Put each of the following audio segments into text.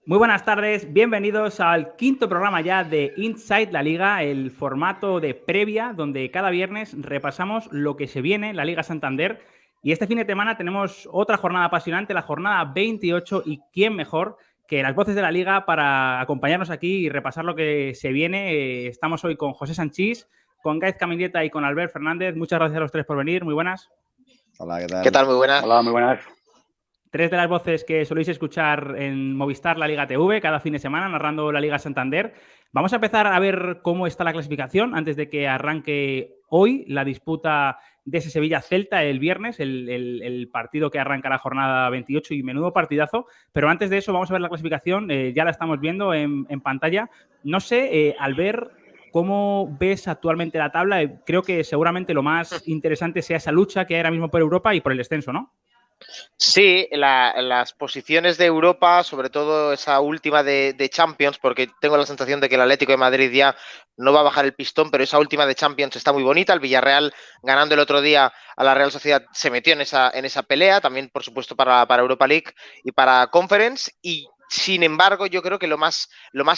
Muy buenas tardes, bienvenidos al quinto programa ya de Inside la Liga, el formato de previa donde cada viernes repasamos lo que se viene en la Liga Santander. Y este fin de semana tenemos otra jornada apasionante, la jornada 28, y quién mejor que las voces de la Liga para acompañarnos aquí y repasar lo que se viene. Estamos hoy con José Sanchís, con Gaez Camilleta y con Albert Fernández. Muchas gracias a los tres por venir, muy buenas. Hola, ¿qué tal? ¿Qué tal? Muy buenas. Hola, muy buenas. Tres de las voces que soléis escuchar en Movistar La Liga TV cada fin de semana, narrando la Liga Santander. Vamos a empezar a ver cómo está la clasificación antes de que arranque hoy la disputa de ese Sevilla-Celta el viernes, el partido que arranca la jornada 28, y menudo partidazo. Pero antes de eso vamos a ver la clasificación, ya la estamos viendo en pantalla. No sé, al ver cómo ves actualmente la tabla, creo que seguramente lo más interesante sea esa lucha que hay ahora mismo por Europa y por el descenso, ¿no? Sí, las posiciones de Europa, sobre todo esa última de Champions, porque tengo la sensación de que el Atlético de Madrid ya no va a bajar el pistón, pero esa última de Champions está muy bonita. El Villarreal, ganando el otro día a la Real Sociedad, se metió en esa pelea, también por supuesto para Europa League y para Conference. Y sin embargo, yo creo que lo más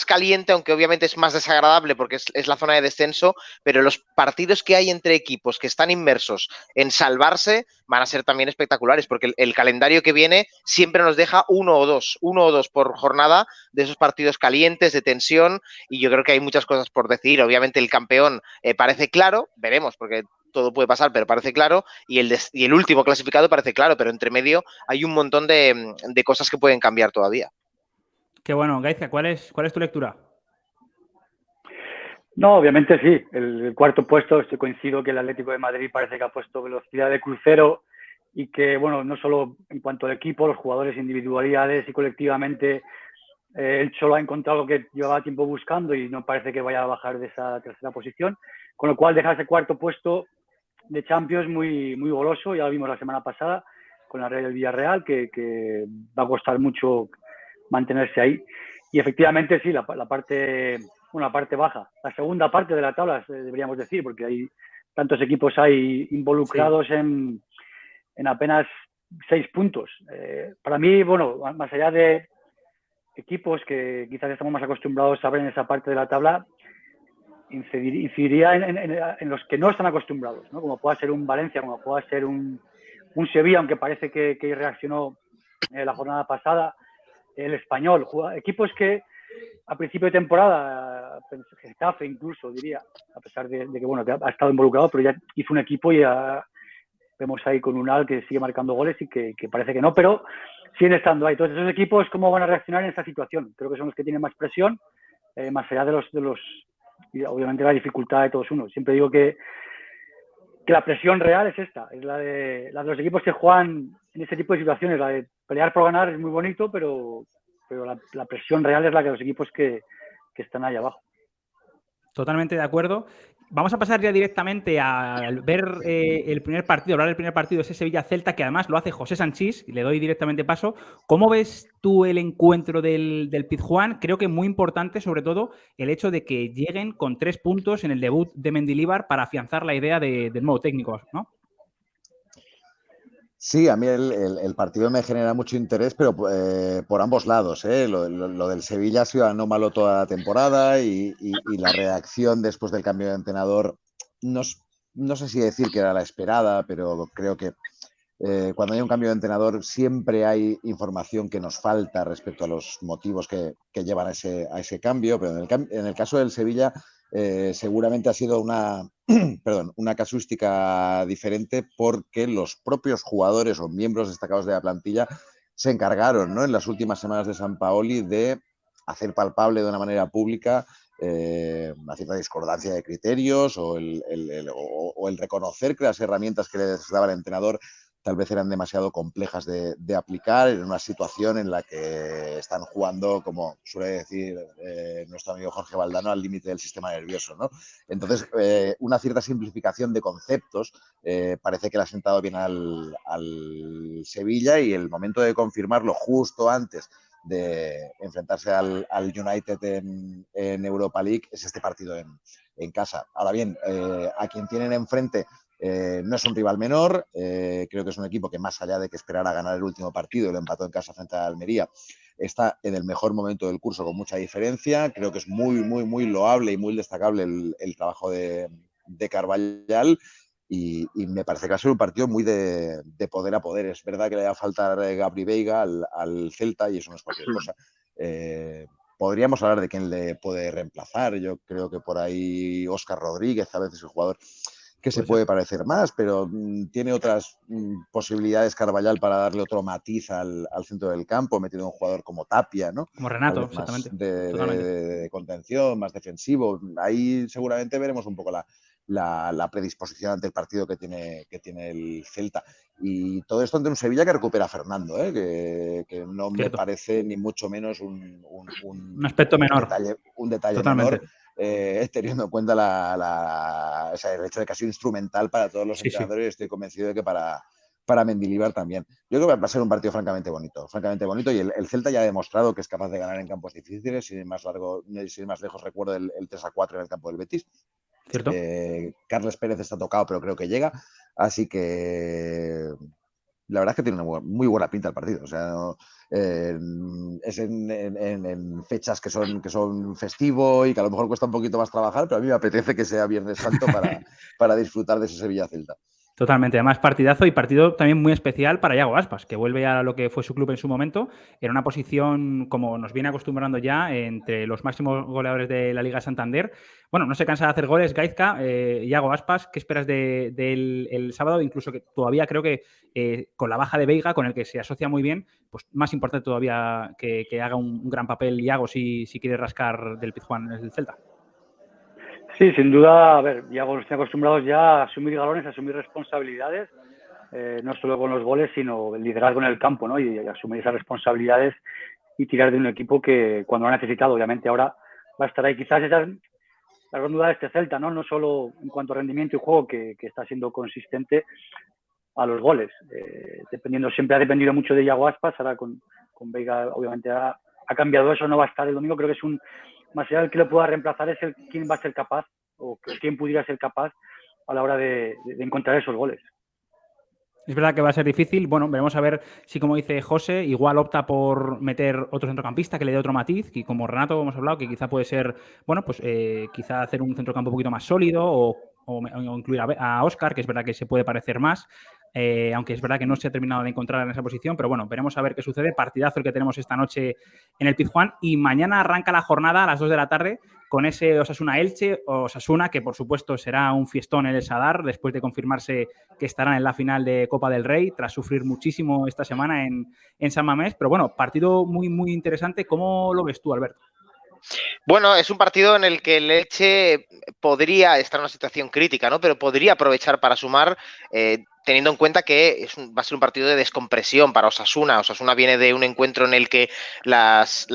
caliente, aunque obviamente es más desagradable porque es la zona de descenso, pero los partidos que hay entre equipos que están inmersos en salvarse van a ser también espectaculares, porque el calendario que viene siempre nos deja uno o dos por jornada de esos partidos calientes, de tensión, y yo creo que hay muchas cosas por decir. Obviamente el campeón parece claro, veremos, porque todo puede pasar, pero parece claro, y el último clasificado parece claro, pero entre medio hay un montón de cosas que pueden cambiar todavía. Qué bueno. Gaizka, ¿cuál es tu lectura? No, obviamente sí. El cuarto puesto, estoy coincido que el Atlético de Madrid parece que ha puesto velocidad de crucero y que, bueno, no solo en cuanto al equipo, los jugadores, individualidades y colectivamente, él solo ha encontrado lo que llevaba tiempo buscando y no parece que vaya a bajar de esa tercera posición, con lo cual deja ese cuarto puesto de Champions muy, muy goloso. Ya lo vimos la semana pasada con la Real del Villarreal, que va a costar mucho mantenerse ahí. Y efectivamente sí, la parte baja, la segunda parte de la tabla, deberíamos decir, porque hay tantos equipos ahí involucrados sí. en apenas 6 puntos. Para mí, bueno, más allá de equipos que quizás estamos más acostumbrados a ver en esa parte de la tabla, incidiría en los que no están acostumbrados, ¿no? Como pueda ser un Valencia, como pueda ser un Sevilla, aunque parece que reaccionó la jornada pasada, el Español, equipos que a principio de temporada, Getafe incluso, diría, a pesar de que, bueno, que ha estado involucrado, pero ya hizo un equipo y ya vemos ahí con Unal que sigue marcando goles y que parece que no, pero siguen estando ahí. Entonces, esos equipos, ¿cómo van a reaccionar en esta situación? Creo que son los que tienen más presión, más allá de los y obviamente la dificultad de todos unos. Siempre digo que la presión real es esta, es la de los equipos que juegan en este tipo de situaciones. La de pelear por ganar es muy bonito, pero la presión real es la de los equipos que están ahí abajo. Totalmente de acuerdo. Vamos a pasar ya directamente a ver el primer partido, hablar del primer partido, ese Sevilla-Celta, que además lo hace José Sanchís, y le doy directamente paso. ¿Cómo ves tú el encuentro del Pizjuán? Creo que muy importante, sobre todo, el hecho de que lleguen con 3 puntos en el debut de Mendilibar para afianzar la idea del nuevo técnico, ¿no? Sí, a mí el partido me genera mucho interés, pero por ambos lados. Lo del Sevilla ha sido anómalo toda la temporada y la reacción después del cambio de entrenador, no sé si decir que era la esperada, pero creo que cuando hay un cambio de entrenador siempre hay información que nos falta respecto a los motivos que llevan a ese cambio, pero en el caso del Sevilla seguramente ha sido una casuística diferente porque los propios jugadores o miembros destacados de la plantilla se encargaron, ¿no?, en las últimas semanas de Sampaoli de hacer palpable de una manera pública una cierta discordancia de criterios o el reconocer que las herramientas que les daba el entrenador tal vez eran demasiado complejas de aplicar en una situación en la que están jugando, como suele decir nuestro amigo Jorge Valdano, al límite del sistema nervioso, ¿no? Entonces, una cierta simplificación de conceptos parece que le ha sentado bien al Sevilla, y el momento de confirmarlo justo antes de enfrentarse al United en Europa League es este partido en casa. Ahora bien, a quien tienen enfrente No es un rival menor, creo que es un equipo que más allá de que esperara ganar el último partido y lo empató en casa frente a Almería, está en el mejor momento del curso con mucha diferencia. Creo que es muy loable y muy destacable el trabajo de Carvajal y me parece que va a ser un partido muy de poder a poder. Es verdad que le va a faltar Gabri Veiga al Celta y eso no es cualquier cosa. Podríamos hablar de quién le puede reemplazar. Yo creo que por ahí Óscar Rodríguez a veces es el jugador que se puede parecer más, pero tiene otras posibilidades Carvajal para darle otro matiz al centro del campo, metiendo un jugador como Tapia, ¿no? Como Renato, Tal vez más exactamente. de contención, más defensivo. Ahí seguramente veremos un poco la predisposición ante el partido que tiene el Celta. Y todo esto ante un Sevilla que recupera a Fernando, que no me parece ni mucho menos un aspecto menor. Un detalle totalmente menor. Teniendo en cuenta el hecho de que ha sido instrumental para todos los entrenadores, y estoy convencido de que para Mendilibar también. Yo creo que va a ser un partido francamente bonito y el Celta ya ha demostrado que es capaz de ganar en campos difíciles. Sin ir más lejos, recuerdo el 3-4 en el campo del Betis. ¿Cierto? Carles Pérez está tocado, pero creo que llega. Así que la verdad es que tiene una muy buena pinta el partido. O sea, es en fechas que son festivo y que a lo mejor cuesta un poquito más trabajar, pero a mí me apetece que sea Viernes Santo para disfrutar de ese Sevilla-Celta. Totalmente, además partidazo y partido también muy especial para Iago Aspas, que vuelve a lo que fue su club en su momento, en una posición como nos viene acostumbrando ya entre los máximos goleadores de la Liga Santander. Bueno, no se cansa de hacer goles, Gaizka. Iago Aspas, ¿qué esperas del el sábado? Incluso que todavía creo que con la baja de Veiga, con el que se asocia muy bien, pues más importante todavía que haga un gran papel Iago si quiere rascar del Pizjuán el Celta. Sí, sin duda, a ver, Iago nos tiene acostumbrados ya a asumir galones, a asumir responsabilidades, no solo con los goles, sino el liderazgo en el campo, ¿no? Y asumir esas responsabilidades y tirar de un equipo que cuando lo ha necesitado, obviamente ahora va a estar ahí. Quizás esa es la gran duda de este Celta, ¿no? No solo en cuanto a rendimiento y juego, que está siendo consistente a los goles. Siempre ha dependido mucho de Iago Aspas, ahora con Veiga obviamente ha cambiado eso, no va a estar el domingo. Creo que es más allá del que lo pueda reemplazar es quién va a ser capaz o quién pudiera ser capaz a la hora de encontrar esos goles. Es verdad que va a ser difícil. Bueno, veremos a ver si, como dice José, igual opta por meter otro centrocampista que le dé otro matiz, y como Renato hemos hablado, que quizá puede ser, bueno, pues quizá hacer un centrocampo un poquito más sólido o incluir a Óscar, que es verdad que se puede parecer más. Aunque es verdad que no se ha terminado de encontrar en esa posición, pero bueno, veremos a ver qué sucede. Partidazo el que tenemos esta noche en el Pizjuán y mañana arranca la jornada a las 2 de la tarde con ese Osasuna-Elche, Osasuna que por supuesto será un fiestón en el Sadar después de confirmarse que estarán en la final de Copa del Rey tras sufrir muchísimo esta semana en San Mamés, pero bueno, partido muy interesante. ¿Cómo lo ves tú, Alberto? Bueno, es un partido en el que el Elche podría estar en una situación crítica, ¿no? Pero podría aprovechar para sumar, teniendo en cuenta que va a ser un partido de descompresión para Osasuna. Osasuna viene de un encuentro en el que las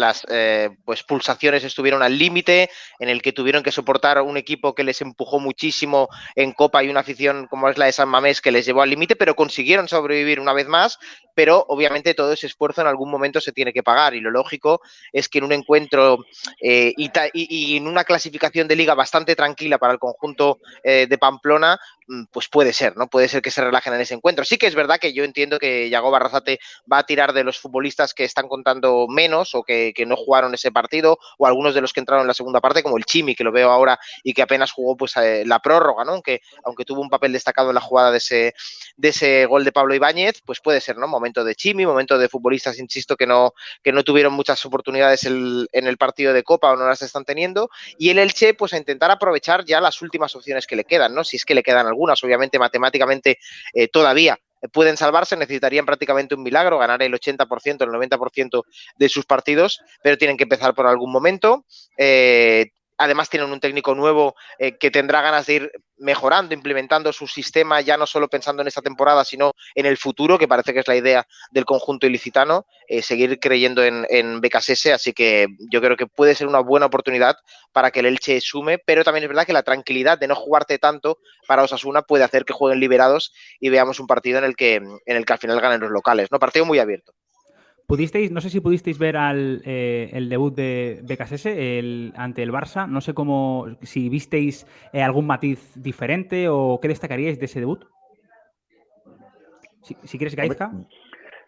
pues pulsaciones estuvieron al límite, en el que tuvieron que soportar un equipo que les empujó muchísimo en Copa y una afición como es la de San Mamés que les llevó al límite, pero consiguieron sobrevivir una vez más. Pero obviamente todo ese esfuerzo en algún momento se tiene que pagar y lo lógico es que en un encuentro y en una clasificación de liga bastante tranquila para el conjunto de Pamplona, pues puede ser, ¿no? Puede ser que se relajen en ese encuentro. Sí que es verdad que yo entiendo que Yago Barrazate va a tirar de los futbolistas que están contando menos o que no jugaron ese partido, o algunos de los que entraron en la segunda parte, como el Chimi, que lo veo ahora y que apenas jugó pues la prórroga, ¿no? Aunque tuvo un papel destacado en la jugada de ese gol de Pablo Ibáñez, pues puede ser, ¿no? Momento de Chimi, momento de futbolistas, insisto, que no tuvieron muchas oportunidades en el partido de Copa o no las están teniendo, y el Elche pues a intentar aprovechar ya las últimas opciones que le quedan, ¿no? Si es que le quedan algunas, obviamente matemáticamente todavía pueden salvarse, necesitarían prácticamente un milagro, ganar el 80%, el 90% de sus partidos, pero tienen que empezar por algún momento. Además tienen un técnico nuevo que tendrá ganas de ir mejorando, implementando su sistema, ya no solo pensando en esta temporada, sino en el futuro, que parece que es la idea del conjunto ilicitano, seguir creyendo en Becasese, así que yo creo que puede ser una buena oportunidad para que el Elche sume, pero también es verdad que la tranquilidad de no jugarte tanto para Osasuna puede hacer que jueguen liberados y veamos un partido en el que al final ganen los locales, ¿no? Partido muy abierto. No sé si pudisteis ver el debut de BKSS ante el Barça. No sé si visteis algún matiz diferente o qué destacaríais de ese debut. Si quieres, Gaizka.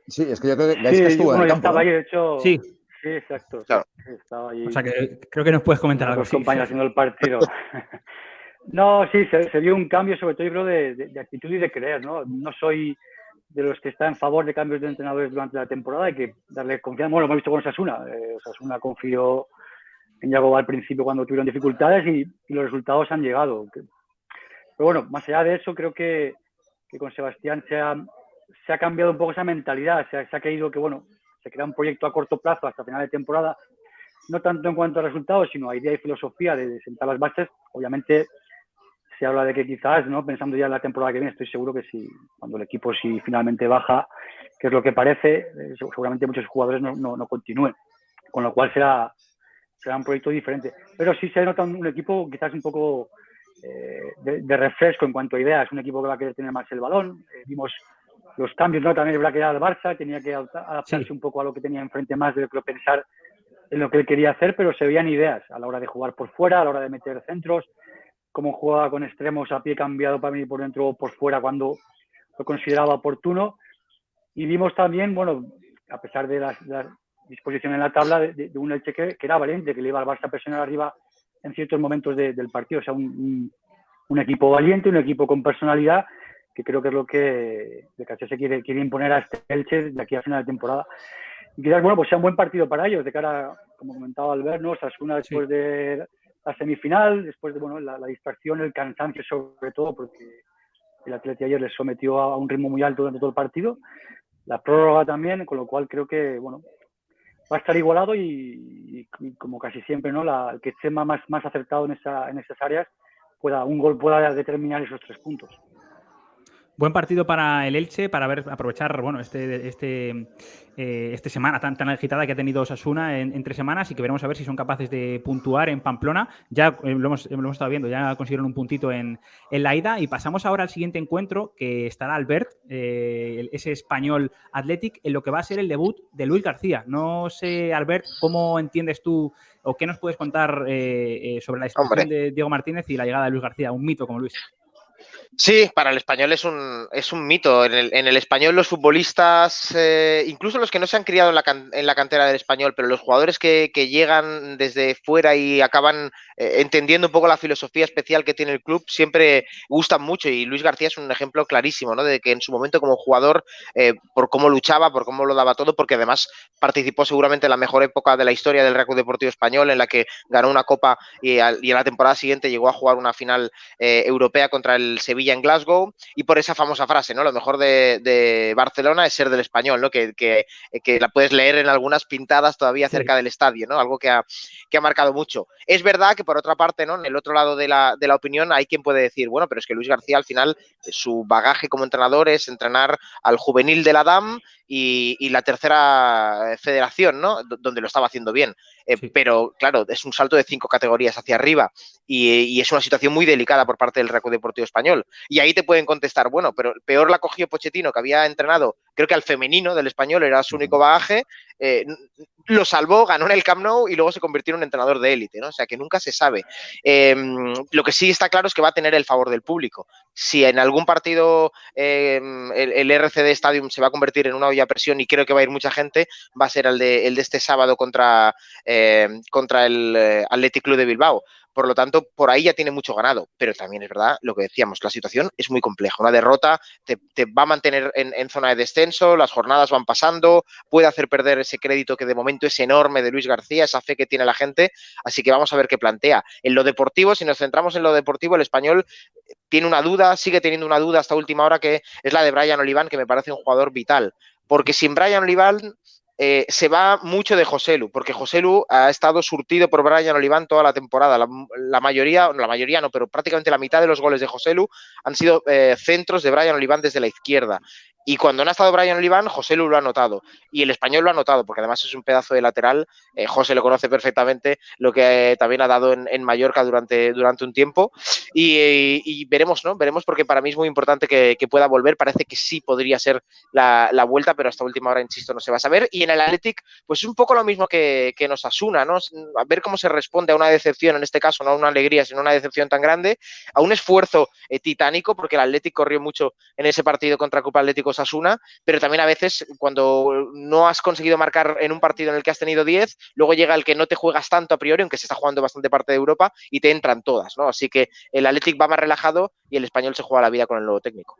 Sí, es que yo creo que Gaizka estuvo en el yo campo, estaba ¿no? ahí, de hecho. Sí. Sí, exacto. Claro. Sí, estaba ahí. O sea, que creo que nos puedes comentar algo. Los compañeros haciendo el partido. No, sí, se vio un cambio, sobre todo yo creo de actitud y de creer, ¿no? No soy de los que está en favor de cambios de entrenadores durante la temporada, hay que darle confianza. Bueno, lo hemos visto con Osasuna. Osasuna confió en Yagoba al principio cuando tuvieron dificultades y los resultados han llegado. Pero bueno, más allá de eso, creo que con Sebastián se ha cambiado un poco esa mentalidad. Se ha creído que, bueno, se crea un proyecto a corto plazo hasta final de temporada, no tanto en cuanto a resultados, sino a idea y filosofía de sentar las bases. Obviamente se habla de que quizás, ¿no? Pensando ya en la temporada que viene, estoy seguro que cuando el equipo finalmente baja, que es lo que parece, seguramente muchos jugadores no continúen, con lo cual será un proyecto diferente. Pero sí se nota un equipo quizás un poco de refresco en cuanto a ideas, un equipo que va a querer tener más el balón. Vimos los cambios, ¿no? También es verdad que era el Barça, tenía que adaptarse un poco a lo que tenía enfrente más de lo que pensar en lo que él quería hacer, pero se veían ideas a la hora de jugar por fuera, a la hora de meter centros, cómo jugaba con extremos a pie cambiado para venir por dentro o por fuera cuando lo consideraba oportuno. Y vimos también, bueno, a pesar de la disposición en la tabla, de un Elche que era valiente, que le iba al Barça a presionar arriba en ciertos momentos del partido. O sea, un equipo valiente, un equipo con personalidad, que creo que es lo que se quiere imponer a este Elche de aquí a final de temporada. Y quizás, bueno, pues sea un buen partido para ellos, de cara, como comentaba Albert, ¿no? Osasuna después de la semifinal, después de, bueno, la distracción, el cansancio sobre todo, porque el Atleti ayer les sometió a un ritmo muy alto durante todo el partido, la prórroga también, con lo cual creo que, bueno, va a estar igualado y como casi siempre, ¿no? El que esté más acertado en esas áreas, un gol pueda determinar esos 3 puntos. Buen partido para el Elche, para aprovechar, bueno, esta semana tan agitada que ha tenido Osasuna en 3 semanas, y que veremos a ver si son capaces de puntuar en Pamplona. Ya lo hemos estado viendo, ya consiguieron un puntito en la ida, y pasamos ahora al siguiente encuentro, que estará Albert, ese Español Athletic, en lo que va a ser el debut de Luis García. No sé, Albert, ¿cómo entiendes tú o qué nos puedes contar sobre la expulsión de Diego Martínez y la llegada de Luis García? Un mito como Luis. Sí, para el Español es un mito. En el Español los futbolistas, incluso los que no se han criado en la cantera del Español, pero los jugadores que llegan desde fuera y acaban entendiendo un poco la filosofía especial que tiene el club, siempre gustan mucho, y Luis García es un ejemplo clarísimo, ¿no? De que en su momento como jugador, por cómo luchaba, por cómo lo daba todo, porque además participó seguramente en la mejor época de la historia del Real Club Deportivo Español, en la que ganó una Copa y en la temporada siguiente llegó a jugar una final europea contra el Sevilla en Glasgow, y por esa famosa frase, ¿no? Lo mejor de Barcelona es ser del Español, ¿no? Que la puedes leer en algunas pintadas todavía cerca del estadio, ¿no? Algo que ha marcado mucho. Es verdad que por otra parte, ¿no? En el otro lado de la opinión hay quien puede decir, bueno, pero es que Luis García al final, su bagaje como entrenador es entrenar al juvenil de la DAM y la tercera federación, ¿no? Donde lo estaba haciendo bien. Sí. Pero claro, es un salto de 5 categorías hacia arriba y es una situación muy delicada por parte del Real Club Deportivo Español. Y ahí te pueden contestar, bueno, pero peor la cogió Pochettino, que había entrenado, creo que al femenino del Español, era su único bagaje, lo salvó, ganó en el Camp Nou y luego se convirtió en un entrenador de élite, ¿no? O sea, que nunca se sabe. Lo que sí está claro es que va a tener el favor del público. Si en algún partido el RCD Stadium se va a convertir en una olla a presión, y creo que va a ir mucha gente, va a ser el de este sábado contra el Athletic Club de Bilbao. Por lo tanto, por ahí ya tiene mucho ganado, pero también es verdad lo que decíamos, la situación es muy compleja. Una derrota te va a mantener en zona de descenso, las jornadas van pasando, puede hacer perder ese crédito que de momento es enorme de Luis García, esa fe que tiene la gente, así que vamos a ver qué plantea. En lo deportivo, si nos centramos en lo deportivo, el Español tiene una duda, sigue teniendo una duda hasta última hora, que es la de Brian Oliván, que me parece un jugador vital, porque sin Brian Oliván se va mucho de Joselu, porque Joselu ha estado surtido por Brian Oliván toda la temporada. La mayoría no, pero prácticamente la mitad de los goles de Joselu han sido centros de Brian Oliván desde la izquierda. Y cuando no ha estado Brian Oliván, Joselu lo ha notado. Y el Español lo ha notado, porque además es un pedazo de lateral. José lo conoce perfectamente, lo que también ha dado en Mallorca durante un tiempo. Y veremos, ¿no? Veremos, porque para mí es muy importante que pueda volver. Parece que sí podría ser la vuelta, pero hasta última hora, insisto, no se va a saber. Y en el Athletic, pues es un poco lo mismo que en Osasuna, ¿no? A ver cómo se responde a una decepción, en este caso, no a una alegría, sino a una decepción tan grande, a un esfuerzo titánico, porque el Athletic corrió mucho en ese partido contra Club Atlético Osasuna, pero también a veces cuando no has conseguido marcar en un partido en el que has tenido 10, luego llega el que no te juegas tanto a priori, aunque se está jugando bastante parte de Europa, y te entran todas, ¿no? Así que el Athletic va más relajado y el Español se juega la vida con el nuevo técnico.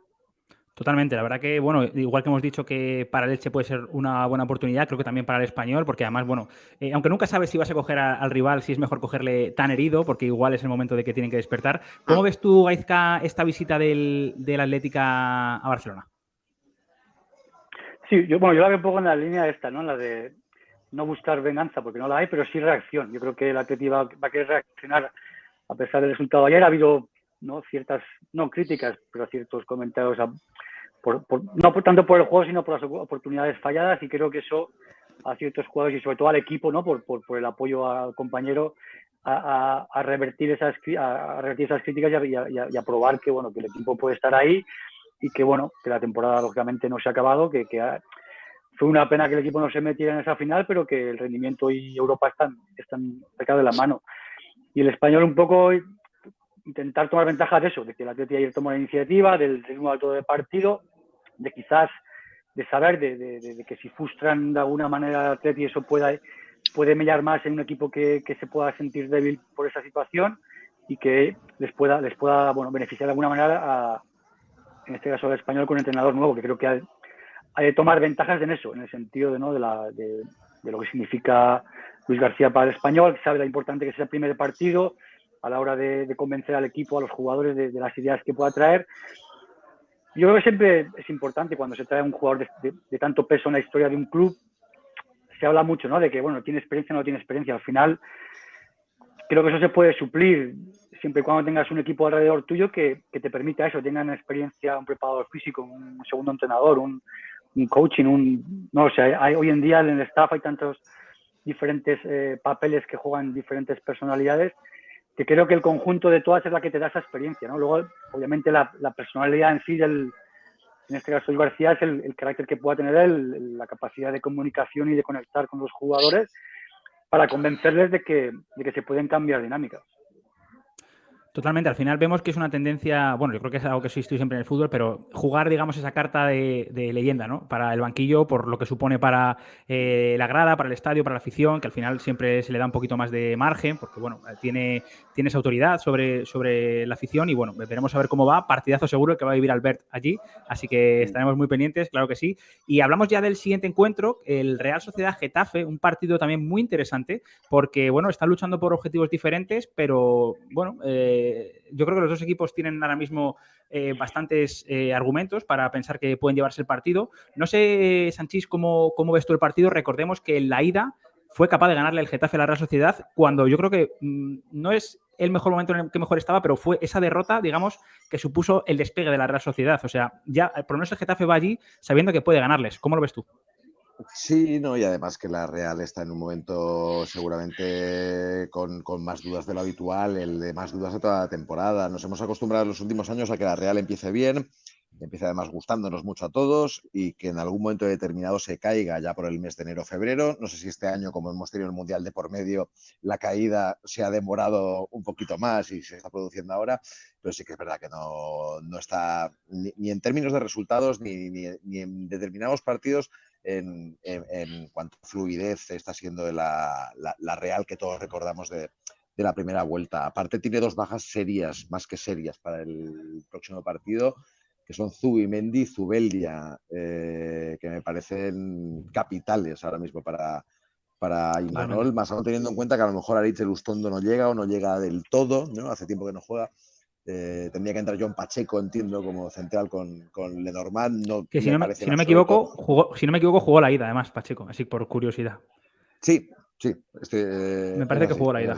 Totalmente, la verdad que, bueno, igual que hemos dicho que para el Elche puede ser una buena oportunidad, creo que también para el Español, porque además, bueno, aunque nunca sabes si vas a coger al rival, si es mejor cogerle tan herido, porque igual es el momento de que tienen que despertar. ¿Cómo ves tú, Gaizka, esta visita del Atlética a Barcelona? Sí, yo la veo un poco en la línea esta, ¿no? La de no buscar venganza, porque no la hay, pero sí reacción. Yo creo que el Atleti va a querer reaccionar a pesar del resultado. Ayer ha habido, ¿no?, ciertas, no críticas, pero ciertos comentarios, no tanto por el juego, sino por las oportunidades falladas, y creo que eso a ciertos jugadores y sobre todo al equipo, ¿no?, por el apoyo al compañero, a revertir esas críticas y a probar que, bueno, que el equipo puede estar ahí y que, bueno, que la temporada lógicamente no se ha acabado, fue una pena que el equipo no se metiera en esa final, pero que el rendimiento y Europa están cerca de la mano. Y el Español un poco intentar tomar ventaja de eso, de que el Atleti ayer tomó la iniciativa, del ritmo alto de partido, de quizás de saber de que si frustran de alguna manera al Atleti, eso puede mellar más en un equipo que se pueda sentir débil por esa situación, y que les pueda bueno, beneficiar de alguna manera en este caso al Español con un entrenador nuevo, que creo que hay de tomar ventajas en eso, en el sentido de lo que significa Luis García para el Español, que sabe lo importante que es el primer partido a la hora de convencer al equipo, a los jugadores de las ideas que pueda traer. Yo creo que siempre es importante cuando se trae un jugador de tanto peso en la historia de un club. Se habla mucho, ¿no?, de que, bueno, tiene experiencia o no tiene experiencia. Al final, creo que eso se puede suplir siempre y cuando tengas un equipo alrededor tuyo que te permita eso, tengan experiencia, un preparador físico, un segundo entrenador, un coaching, no sé, hoy en día en el staff hay tantos diferentes papeles que juegan diferentes personalidades, que creo que el conjunto de todas es la que te da esa experiencia, ¿no? Luego, obviamente, la personalidad en sí en este caso, Luis García, es el carácter que pueda tener él, la capacidad de comunicación y de conectar con los jugadores para convencerles de que se pueden cambiar dinámicas. Totalmente, al final vemos que es una tendencia, bueno, yo creo que es algo que existe siempre en el fútbol, pero jugar, digamos, esa carta de leyenda, ¿no?, para el banquillo, por lo que supone para la grada, para el estadio, para la afición, que al final siempre se le da un poquito más de margen, porque, bueno, tiene esa autoridad sobre la afición y, bueno, veremos a ver cómo va. Partidazo seguro que va a vivir Albert allí, así que estaremos muy pendientes, claro que sí. Y hablamos ya del siguiente encuentro, el Real Sociedad-Getafe, un partido también muy interesante, porque, bueno, están luchando por objetivos diferentes, pero, bueno, yo creo que los dos equipos tienen ahora mismo bastantes argumentos para pensar que pueden llevarse el partido. No sé, Sanchís, ¿cómo ves tú el partido? Recordemos que en la ida fue capaz de ganarle el Getafe a la Real Sociedad cuando yo creo que no es el mejor momento en el que mejor estaba, pero fue esa derrota, digamos, que supuso el despegue de la Real Sociedad. O sea, ya por lo menos el Getafe va allí sabiendo que puede ganarles. ¿Cómo lo ves tú? Sí, no, y además que la Real está en un momento seguramente con más dudas de lo habitual, el de más dudas de toda la temporada. Nos hemos acostumbrado en los últimos años a que la Real empiece bien, empiece además gustándonos mucho a todos, y que en algún momento determinado se caiga ya por el mes de enero-febrero. No sé si este año, como hemos tenido el Mundial de por medio, la caída se ha demorado un poquito más y se está produciendo ahora, pero sí que es verdad que no está ni en términos de resultados ni en determinados partidos. En cuanto a fluidez está siendo la Real que todos recordamos de la primera vuelta. Aparte tiene dos bajas serias, más que serias, para el próximo partido, que son Zubimendi y Zubeldia, que me parecen capitales ahora mismo para Imanol, más aún teniendo en cuenta que a lo mejor Aritz Elustondo no llega o no llega del todo, ¿no? Hace tiempo que no juega. Tendría que entrar John Pacheco, entiendo, como central con Lenormand. Que si no me equivoco, jugó la ida, además, Pacheco, así por curiosidad. Sí. Me parece que jugó la ida.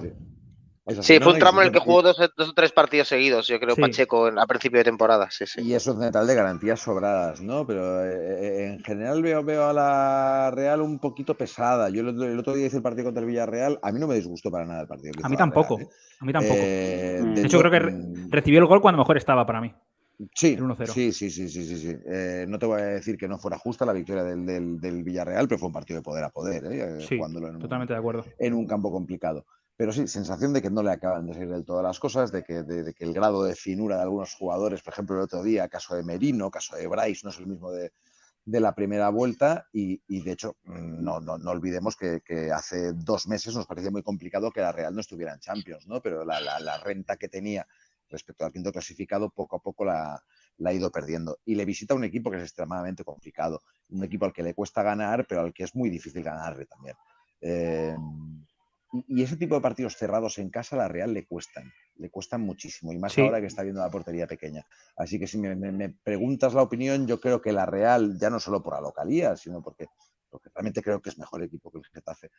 Es así. Sí, No, fue no, un y tramo en el que y- jugó dos o tres partidos seguidos, yo creo, Sí. Pacheco, a principio de temporada. Sí, sí. Y es un central de garantías sobradas, ¿no? Pero en general veo a la Real un poquito pesada. Yo el otro día hice el partido contra el Villarreal. A mí no me disgustó para nada el partido que A hizo mí la Real, ¿eh? tampoco. A mí tampoco. De De hecho, hecho, creo que recibió el gol cuando mejor estaba para mí. sí, El 1-0. sí. No te voy a decir que no fuera justa la victoria del Villarreal, pero fue un partido de poder a poder, Sí, jugándolo totalmente de acuerdo. en un campo complicado. Pero sí, sensación de que no le acaban de salir del todo las cosas, de que el grado de finura de algunos jugadores, por ejemplo, el otro día, caso de Merino, caso de Bryce, no es el mismo de la primera vuelta y de hecho no olvidemos que hace 2 meses nos parecía muy complicado que la Real no estuviera en Champions, ¿no? Pero la renta que tenía respecto al quinto clasificado poco a poco la ha ido perdiendo. Y le visita un equipo que es extremadamente complicado, un equipo al que le cuesta ganar, pero al que es muy difícil ganarle también. Y ese tipo de partidos cerrados en casa a la Real le cuestan muchísimo, y más Sí. ahora que está viendo la portería pequeña. Así que si me preguntas la opinión, yo creo que la Real, ya no solo por la localía, sino porque realmente creo que es mejor equipo que el Getafe.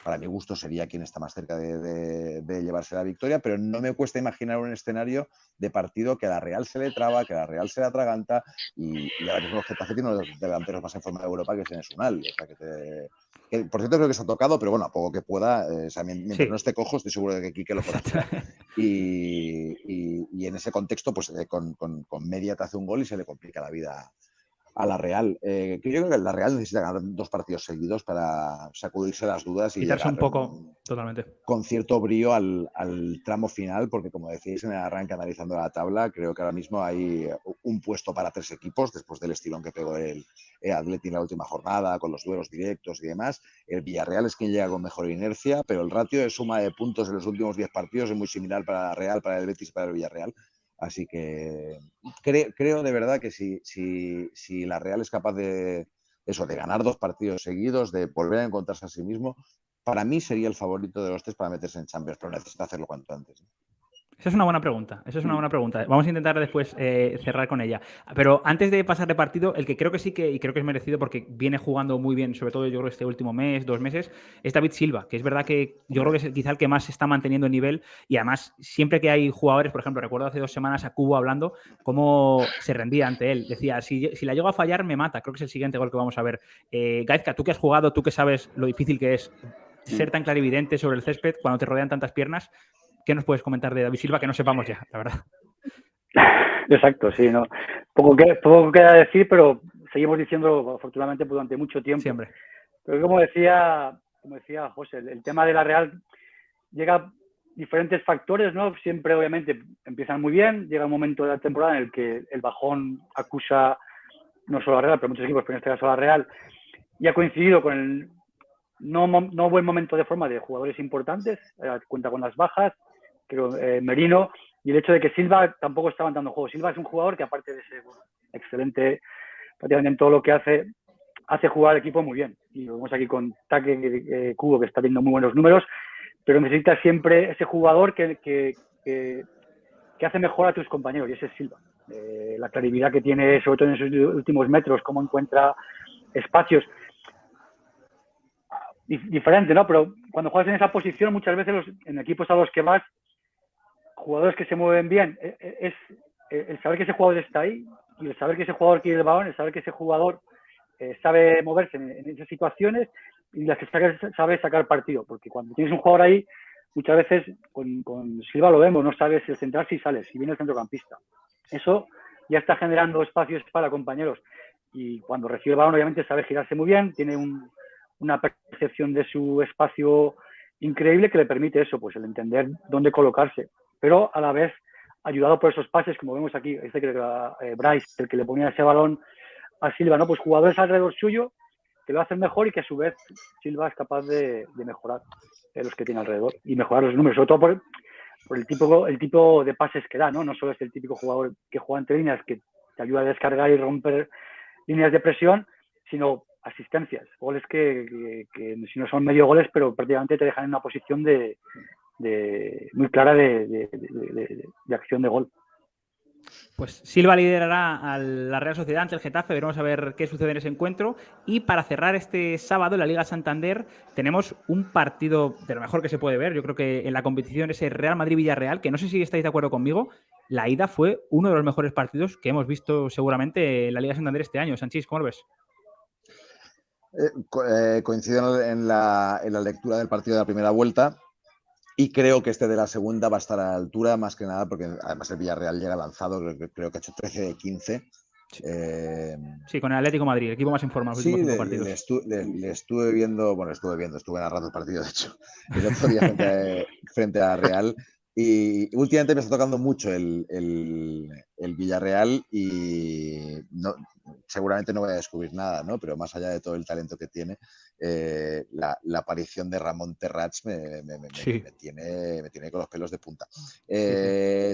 Para mi gusto sería quien está más cerca de llevarse la victoria, pero no me cuesta imaginar un escenario de partido que a la Real se le traba, que a la Real se le atraganta, y ahora mismo el Getafe tiene uno de los delanteros más en forma de Europa, que es Enesunal. O sea, que por cierto creo que se ha tocado, pero bueno, a poco que pueda, mientras no esté cojo, estoy seguro de que Quique lo corregirá. Y en ese contexto, pues con media te hace un gol y se le complica la vida a la Real. Yo creo que la Real necesita ganar 2 partidos seguidos para sacudirse las dudas y Quitarse un llegar poco, totalmente. con cierto brío al tramo final, porque como decíais en el arranque analizando la tabla, creo que ahora mismo hay un puesto para 3 equipos después del estirón que pegó el Atleti en la última jornada con los duelos directos y demás. El Villarreal es quien llega con mejor inercia, pero el ratio de suma de puntos en los últimos 10 partidos es muy similar para la Real, para el Betis y para el Villarreal. Así que creo de verdad que si la Real es capaz de ganar 2 partidos seguidos, de volver a encontrarse a sí mismo, para mí sería el favorito de los 3 para meterse en Champions, pero necesita hacerlo cuanto antes. Esa es una buena pregunta. Vamos a intentar después cerrar con ella. Pero antes de pasar de partido, el que creo que sí y creo que es merecido porque viene jugando muy bien, sobre todo yo creo este último mes, 2 meses, es David Silva, que es verdad que yo creo que es quizá el que más se está manteniendo el nivel, y además siempre que hay jugadores, por ejemplo, recuerdo hace 2 semanas a Cubo hablando cómo se rendía ante él. Decía, si la llego a fallar me mata. Creo que es el siguiente gol que vamos a ver. Gaizka, tú que has jugado, tú que sabes lo difícil que es ser tan clarividente sobre el césped cuando te rodean tantas piernas, ¿qué nos puedes comentar de David Silva que no sepamos ya, la verdad? Exacto, sí, no. Poco queda decir, pero seguimos diciéndolo afortunadamente durante mucho tiempo. Siempre. Pero como decía José, el tema de la Real llega diferentes factores, ¿no? Siempre, obviamente, empiezan muy bien, llega un momento de la temporada en el que el bajón acusa no solo a la Real, pero muchos equipos, pero en este caso a la Real, y ha coincidido con el no buen momento de forma de jugadores importantes, cuenta con las bajas, creo, Merino, y el hecho de que Silva tampoco estaba dando juego. Silva es un jugador que, aparte de ser excelente prácticamente en todo lo que hace jugar al equipo muy bien. Y lo vemos aquí con Taque Cubo, que está teniendo muy buenos números, pero necesitas siempre ese jugador que hace mejor a tus compañeros, y ese es Silva. La claridad que tiene, sobre todo en esos últimos metros, cómo encuentra espacios. Diferente, ¿no? Pero cuando juegas en esa posición, muchas veces en equipos a los que vas, jugadores que se mueven bien, es el saber que ese jugador está ahí, y el saber que ese jugador quiere el balón, el saber que ese jugador sabe moverse en esas situaciones, y las que sabe sacar partido, porque cuando tienes un jugador ahí, muchas veces con Silva lo vemos, no sabes si el central si sale, si viene el centrocampista. Eso ya está generando espacios para compañeros, y cuando recibe el balón obviamente sabe girarse muy bien, tiene una percepción de su espacio increíble que le permite eso, pues el entender dónde colocarse, pero a la vez ayudado por esos pases, como vemos aquí, que era Bryce, el que le ponía ese balón a Silva, ¿no? Pues jugadores alrededor suyo que lo hacen mejor y que a su vez Silva es capaz de mejorar los que tiene alrededor y mejorar los números, sobre todo por el tipo de pases que da, ¿no? No solo es el típico jugador que juega entre líneas que te ayuda a descargar y romper líneas de presión, sino asistencias, goles que si no son medio goles, pero prácticamente te dejan en una posición muy clara de acción de gol. Pues Silva liderará a la Real Sociedad ante el Getafe, veremos a ver qué sucede en ese encuentro. Y para cerrar este sábado en la Liga Santander tenemos un partido de lo mejor que se puede ver, yo creo que en la competición, ese Real Madrid-Villarreal, que no sé si estáis de acuerdo conmigo, la ida fue uno de los mejores partidos que hemos visto seguramente en la Liga Santander este año. Sanchís, ¿cómo lo ves? Coincido en la lectura del partido de la primera vuelta. Y creo que este de la segunda va a estar a la altura, más que nada, porque además el Villarreal llega lanzado, creo que ha hecho 13 de 15. Sí. Sí, con el Atlético de Madrid, el equipo más en forma en los últimos 5 partidos. Le estuve viendo, estuve narrando el partido, de hecho, el otro día frente a Real. Y últimamente me está tocando mucho el Villarreal y seguramente no voy a descubrir nada, ¿no? Pero más allá de todo el talento que tiene, la aparición de Ramón Terrats me tiene con los pelos de punta.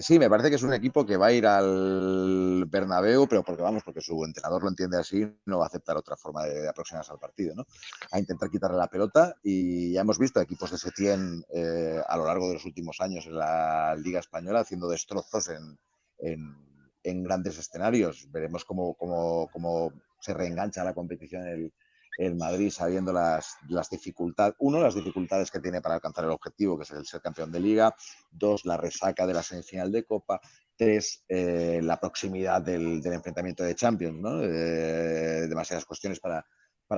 Sí, me parece que es un equipo que va a ir al Bernabéu, pero porque su entrenador lo entiende así, no va a aceptar otra forma de aproximarse al partido, ¿no? A intentar quitarle la pelota, y ya hemos visto equipos de Setién a lo largo de los últimos años en la Liga Española haciendo destrozos en grandes escenarios. Veremos cómo se reengancha la competición el Madrid, sabiendo las dificultades que tiene para alcanzar el objetivo, que es el ser campeón de Liga. 2, la resaca de la semifinal de Copa. 3, la proximidad del enfrentamiento de Champions, ¿no? Demasiadas cuestiones para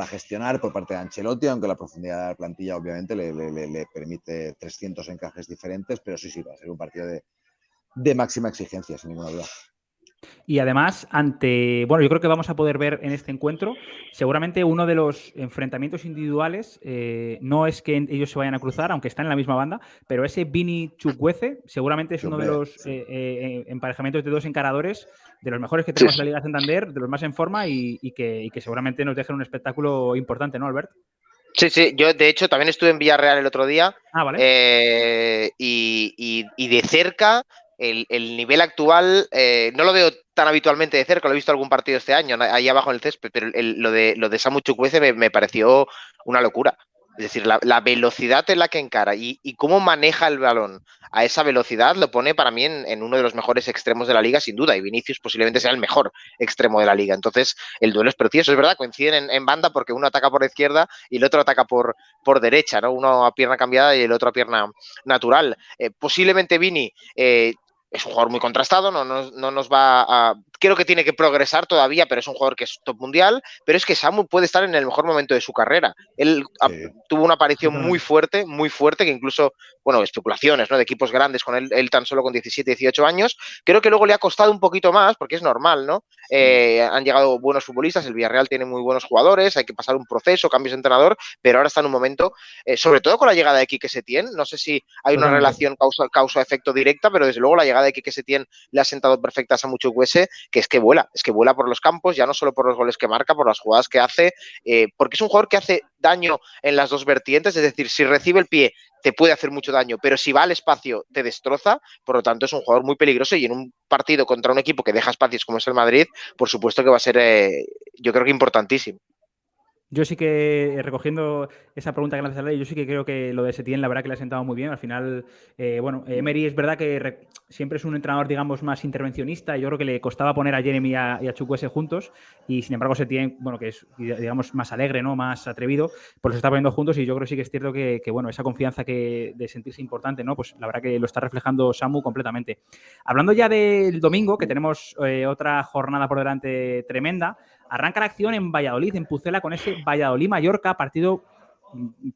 gestionar por parte de Ancelotti, aunque la profundidad de la plantilla obviamente le permite 300 encajes diferentes, pero sí, va a ser un partido de máxima exigencia, sin ninguna duda. Y además, yo creo que vamos a poder ver en este encuentro seguramente uno de los enfrentamientos individuales, no es que ellos se vayan a cruzar, aunque están en la misma banda, pero ese Vini Chukwueze seguramente es uno de los emparejamientos de dos encaradores de los mejores que tenemos en la Liga Santander, de los más en forma y que seguramente nos dejen un espectáculo importante, ¿no, Albert? Sí, yo de hecho también estuve en Villarreal el otro día. Vale. Y de cerca el nivel actual no lo veo tan habitualmente de cerca, lo he visto algún partido este año ahí abajo en el césped, pero lo de Samu Chukwueze me pareció una locura. Es decir, la velocidad en la que encara y cómo maneja el balón a esa velocidad lo pone para mí en uno de los mejores extremos de la liga, sin duda, y Vinicius posiblemente sea el mejor extremo de la liga. Entonces, el duelo es precioso, es verdad, coinciden en banda porque uno ataca por la izquierda y el otro ataca por derecha, ¿no? Uno a pierna cambiada y el otro a pierna natural. Posiblemente Vini es un jugador muy contrastado, no nos va a... Creo que tiene que progresar todavía, pero es un jugador que es top mundial, pero es que Samu puede estar en el mejor momento de su carrera. Él tuvo una aparición muy fuerte, que incluso, especulaciones, ¿no? De equipos grandes con él tan solo con 17, 18 años. Creo que luego le ha costado un poquito más, porque es normal, ¿no? Han llegado buenos futbolistas, el Villarreal tiene muy buenos jugadores, hay que pasar un proceso, cambios de entrenador, pero ahora está en un momento, sobre todo con la llegada de Quique Setién, no sé si hay una relación causa-efecto directa, pero desde luego la llegada de Quique Setién le ha sentado perfecta a Samu Chukwueze, que es que vuela por los campos, ya no solo por los goles que marca, por las jugadas que hace, porque es un jugador que hace daño en las dos vertientes, es decir, si recibe el pie te puede hacer mucho daño, pero si va al espacio te destroza, por lo tanto es un jugador muy peligroso y en un partido contra un equipo que deja espacios como es el Madrid, por supuesto que va a ser, yo creo que importantísimo. Yo sí que, recogiendo esa pregunta que lanzas, yo sí que creo que lo de Setién, la verdad que le ha sentado muy bien. Al final, Emery es verdad que siempre es un entrenador, digamos, más intervencionista. Yo creo que le costaba poner a Jeremy y a Chukwueze juntos. Y sin embargo, Setién, que es, digamos, más alegre, ¿no? Más atrevido, pues los está poniendo juntos. Y yo creo que sí que es cierto que esa confianza de sentirse importante, ¿no? Pues la verdad que lo está reflejando Samu completamente. Hablando ya del domingo, que tenemos otra jornada por delante tremenda. Arranca la acción en Valladolid, en Pucela, con ese Valladolid-Mallorca, partido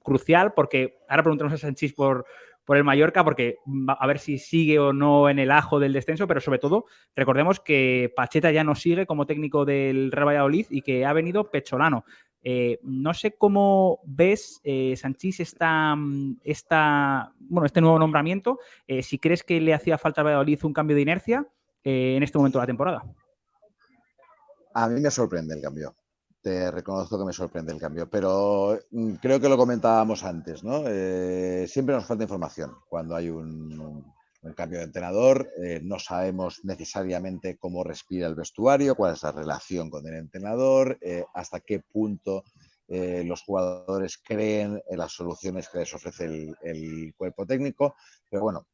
crucial, porque ahora preguntamos a Sanchís por el Mallorca, porque a ver si sigue o no en el ajo del descenso, pero sobre todo recordemos que Pacheta ya no sigue como técnico del Real Valladolid y que ha venido Pecholano. No sé cómo ves, Sanchís, este nuevo nombramiento, si crees que le hacía falta al Valladolid un cambio de inercia en este momento de la temporada. A mí me sorprende el cambio. Te reconozco que me sorprende el cambio, pero creo que lo comentábamos antes, ¿no? Siempre nos falta información cuando hay un cambio de entrenador. No sabemos necesariamente cómo respira el vestuario, cuál es la relación con el entrenador, hasta qué punto los jugadores creen en las soluciones que les ofrece el cuerpo técnico. Pero bueno,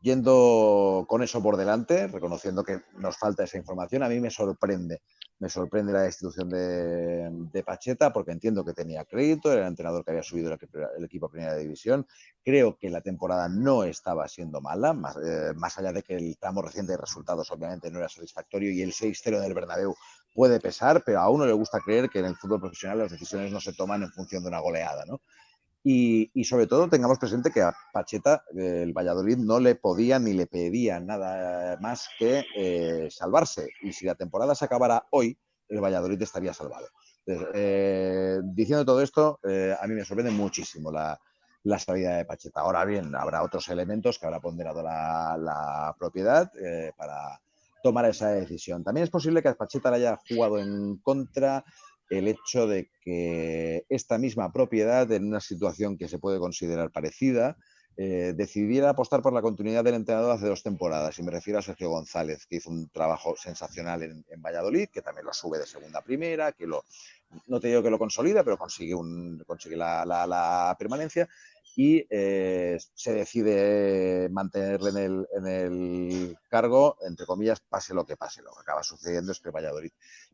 yendo con eso por delante, reconociendo que nos falta esa información, a mí me sorprende la destitución de Pacheta, porque entiendo que tenía crédito, era el entrenador que había subido el equipo a primera división. Creo que la temporada no estaba siendo mala, más allá de que el tramo reciente de resultados obviamente no era satisfactorio y el 6-0 del Bernabéu puede pesar, pero a uno le gusta creer que en el fútbol profesional las decisiones no se toman en función de una goleada, ¿no? Y sobre todo tengamos presente que a Pacheta el Valladolid no le podía ni le pedía nada más que salvarse. Y si la temporada se acabara hoy, el Valladolid estaría salvado. Entonces, diciendo todo esto, a mí me sorprende muchísimo la salida de Pacheta. Ahora bien, habrá otros elementos que habrá ponderado la propiedad para tomar esa decisión. También es posible que a Pacheta le haya jugado en contra el hecho de que esta misma propiedad, en una situación que se puede considerar parecida, decidiera apostar por la continuidad del entrenador hace 2 temporadas. Y me refiero a Sergio González, que hizo un trabajo sensacional en Valladolid, que también lo sube de segunda a primera, que no te digo que lo consolida, pero consigue la permanencia. Y se decide mantenerle en el cargo, entre comillas, pase lo que pase. Lo que acaba sucediendo es que Valladolid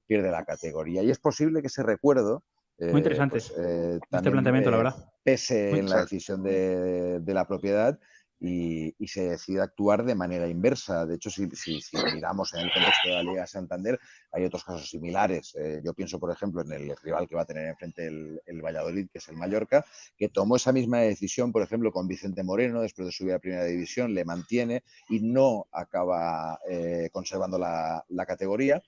pierde la categoría. Y es posible que ese recuerdo muy interesante este planteamiento, la verdad. Pese en la decisión de la propiedad y se decide actuar de manera inversa. De hecho, si miramos en el contexto de la Liga Santander, hay otros casos similares. Yo pienso, por ejemplo, en el rival que va a tener enfrente el Valladolid, que es el Mallorca, que tomó esa misma decisión, por ejemplo, con Vicente Moreno, después de subir a Primera División, le mantiene y no acaba conservando la categoría.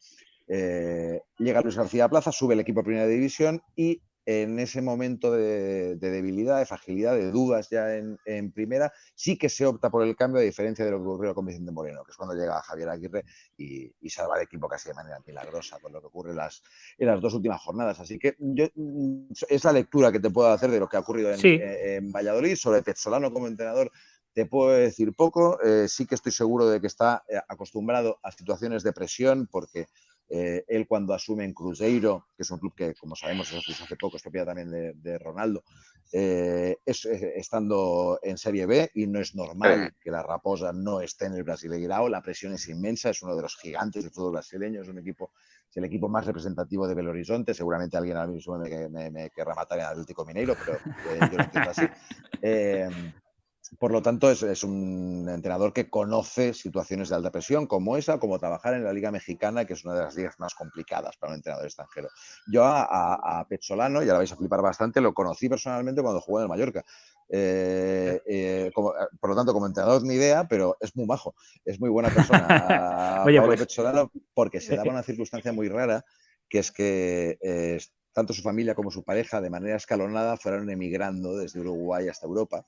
Llega Luis García Plaza, sube el equipo a Primera División y en ese momento de debilidad, de fragilidad, de dudas ya en primera, sí que se opta por el cambio, a diferencia de lo que ocurrió con Vicente Moreno, que es cuando llega Javier Aguirre y salva al equipo casi de manera milagrosa, con lo que ocurre en las 2 últimas jornadas. Así que es la lectura que te puedo hacer de lo que ha ocurrido en Valladolid. Sobre Pezzolano como entrenador te puedo decir poco. Sí que estoy seguro de que está acostumbrado a situaciones de presión, porque él cuando asume en Cruzeiro, que es un club que, como sabemos, hace poco es propiedad también de Ronaldo, estando en Serie B, y no es normal que la Raposa no esté en el Brasileirao. La presión es inmensa, es uno de los gigantes del fútbol brasileño, es el equipo más representativo de Belo Horizonte. Seguramente alguien ahora mismo me querrá matar en Atlético Mineiro, pero yo lo entiendo así. Por lo tanto, es un entrenador que conoce situaciones de alta presión como esa, como trabajar en la Liga Mexicana, que es una de las ligas más complicadas para un entrenador extranjero. Yo a Pezzolano, ya la vais a flipar bastante, lo conocí personalmente cuando jugó en el Mallorca. Por lo tanto, como entrenador ni idea, pero es muy majo, es muy buena persona. Oye, Pablo Pezzolano, porque se daba una circunstancia muy rara, que es que tanto su familia como su pareja, de manera escalonada, fueron emigrando desde Uruguay hasta Europa.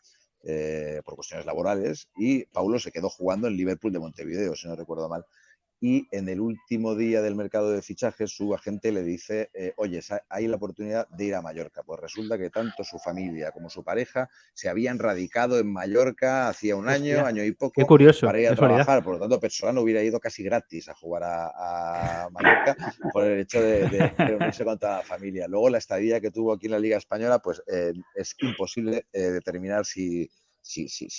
Por cuestiones laborales, y Paulo se quedó jugando en Liverpool de Montevideo, si no recuerdo mal. Y en el último día del mercado de fichajes, su agente le dice, oye, hay la oportunidad de ir a Mallorca. Pues resulta que tanto su familia como su pareja se habían radicado en Mallorca hacía un año y poco, qué curioso, para ir a trabajar. Por lo tanto, Pezzolano hubiera ido casi gratis a jugar a Mallorca por el hecho de reunirse con toda la familia. Luego, la estadía que tuvo aquí en la Liga Española, pues es imposible determinar si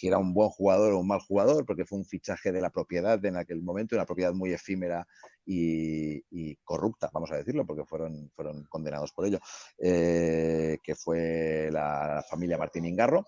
era un buen jugador o un mal jugador, porque fue un fichaje de la propiedad en aquel momento, una propiedad muy efímera y corrupta, vamos a decirlo, porque fueron condenados por ello, que fue la familia Martín Ingarro.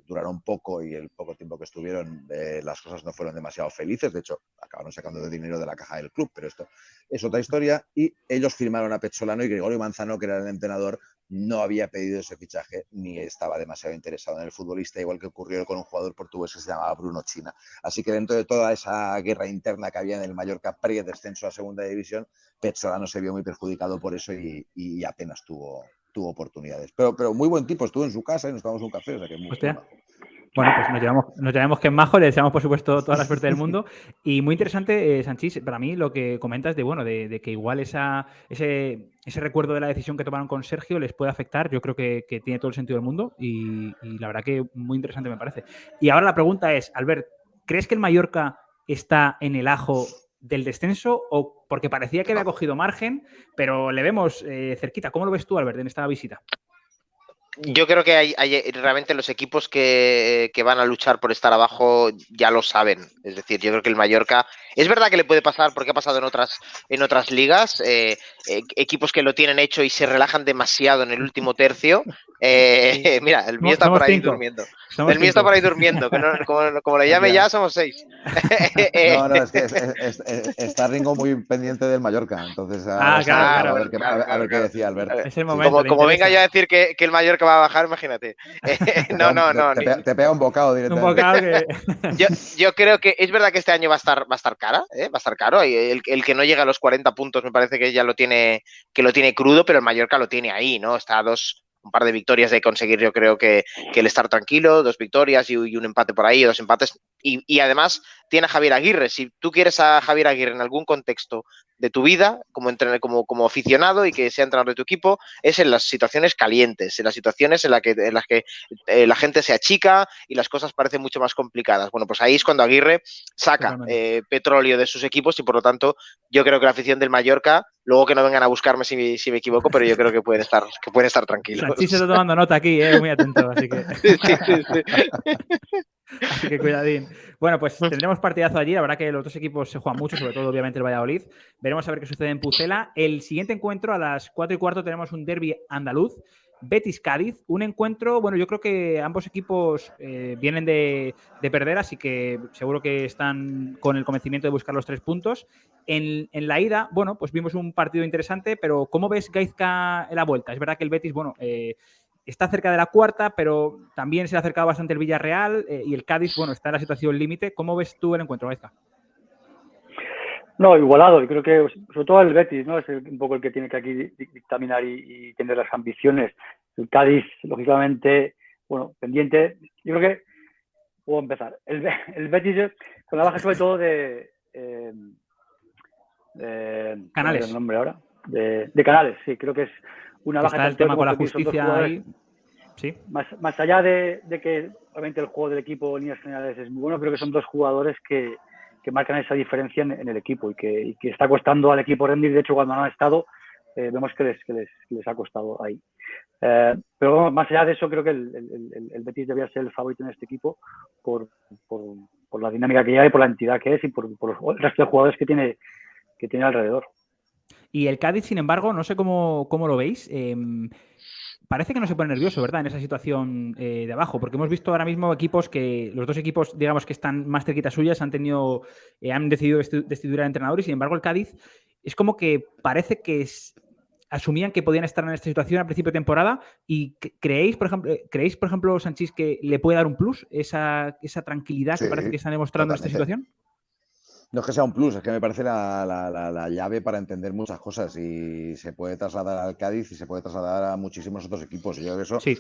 Duraron poco, y el poco tiempo que estuvieron las cosas no fueron demasiado felices. De hecho, acabaron sacando dinero de la caja del club, pero esto es otra historia. Y ellos firmaron a Pezzolano, y Gregorio Manzano, que era el entrenador, no había pedido ese fichaje ni estaba demasiado interesado en el futbolista, igual que ocurrió con un jugador portugués que se llamaba Bruno China. Así que dentro de toda esa guerra interna que había en el Mallorca pre-descenso a segunda división, Pezzolano se vio muy perjudicado por eso y apenas tuvo oportunidades. Pero muy buen tipo, estuvo en su casa y nos tomamos un café, o sea que muy bajo. Bueno, pues nos llamamos que es majo, le deseamos, por supuesto, toda la suerte del mundo. Y muy interesante, Sanchís, para mí lo que comentas de que igual ese recuerdo de la decisión que tomaron con Sergio les puede afectar. Yo creo que tiene todo el sentido del mundo, y la verdad que muy interesante me parece. Y ahora la pregunta es, Albert, ¿crees que el Mallorca está en el ajo del descenso? O porque parecía que había cogido margen, pero le vemos cerquita. ¿Cómo lo ves tú, Albert, en esta visita? Yo creo que hay realmente los equipos que van a luchar por estar abajo ya lo saben. Es decir, yo creo que el Mallorca, es verdad que le puede pasar porque ha pasado en otras ligas, equipos que lo tienen hecho y se relajan demasiado en el último tercio. Mira, el mío está Somos por ahí 5. durmiendo. Somos El mío está 5. por ahí durmiendo, que no, como le llame ya somos 6. No, es que está Ringo muy pendiente del Mallorca, entonces ahora Claro. a ver qué decía Albert. Es el momento. Como venga yo a decir que el Mallorca va a bajar, imagínate. No. Te pega un bocado directamente. Un bocado que... Yo creo que es verdad que este año va a estar cara, va a estar caro. Y el que no llega a los 40 puntos me parece que ya lo tiene crudo, pero el Mallorca lo tiene ahí, ¿no? Está a un par de victorias de conseguir, yo creo que el estar tranquilo, 2 victorias y un empate por ahí, 2 empates. Y además tiene a Javier Aguirre. Si tú quieres a Javier Aguirre en algún contexto de tu vida, como aficionado y que sea entrenador de tu equipo, es en las situaciones calientes, en las situaciones en las que la gente se achica y las cosas parecen mucho más complicadas. Bueno, pues ahí es cuando Aguirre saca petróleo de sus equipos y por lo tanto yo creo que la afición del Mallorca, luego que no vengan a buscarme si me equivoco, pero yo creo que pueden estar tranquilos. Sanchi se está tomando nota aquí, muy atento, así que... Sí. Así que cuidadín. Bueno, pues tendremos partidazo allí. La verdad que los dos equipos se juegan mucho, sobre todo obviamente el Valladolid. Veremos a ver qué sucede en Pucela. El siguiente encuentro a las 4:15 tenemos un derbi andaluz, Betis-Cádiz. Un encuentro, bueno, yo creo que ambos equipos vienen de perder, así que seguro que están con el convencimiento de buscar los 3 puntos. En la ida, bueno, pues vimos un partido interesante, pero ¿cómo ves Gaizka en la vuelta? Es verdad que el Betis, bueno... está cerca de la cuarta, pero también se le ha acercado bastante el Villarreal y el Cádiz, bueno, está en la situación límite. ¿Cómo ves tú el encuentro, Gaizka? No, igualado. Yo creo que, sobre todo el Betis, ¿no? Es un poco el que tiene que aquí dictaminar y tener las ambiciones. El Cádiz, lógicamente, bueno, pendiente. Yo creo que puedo empezar. El Betis, con la baja sobre todo de Canales. El nombre ahora. De Canales, sí, creo que es una baja. Está el tema con la justicia ahí. Sí. Más allá de que obviamente el juego del equipo en líneas generales es muy bueno, creo que son 2 jugadores que marcan esa diferencia en el equipo y que está costando al equipo rendir. De hecho, cuando no han estado, vemos que les ha costado ahí. Pero más allá de eso, creo que el Betis debía ser el favorito en este equipo por la dinámica que hay, por la entidad que es y por el resto de jugadores que tiene alrededor. Y el Cádiz, sin embargo, no sé cómo lo veis. Parece que no se pone nervioso, ¿verdad? En esa situación de abajo, porque hemos visto ahora mismo equipos que, los dos equipos, digamos, que están más cerquitas suyas, han decidido destituir al entrenador y, sin embargo, el Cádiz es como que parece que asumían que podían estar en esta situación al principio de temporada y ¿creéis, por ejemplo, Sanchís, que le puede dar un plus esa tranquilidad que parece que están demostrando totalmente. en esta situación? No es que sea un plus, es que me parece la llave para entender muchas cosas y se puede trasladar al Cádiz y se puede trasladar a muchísimos otros equipos. Y yo creo que eso... Sí.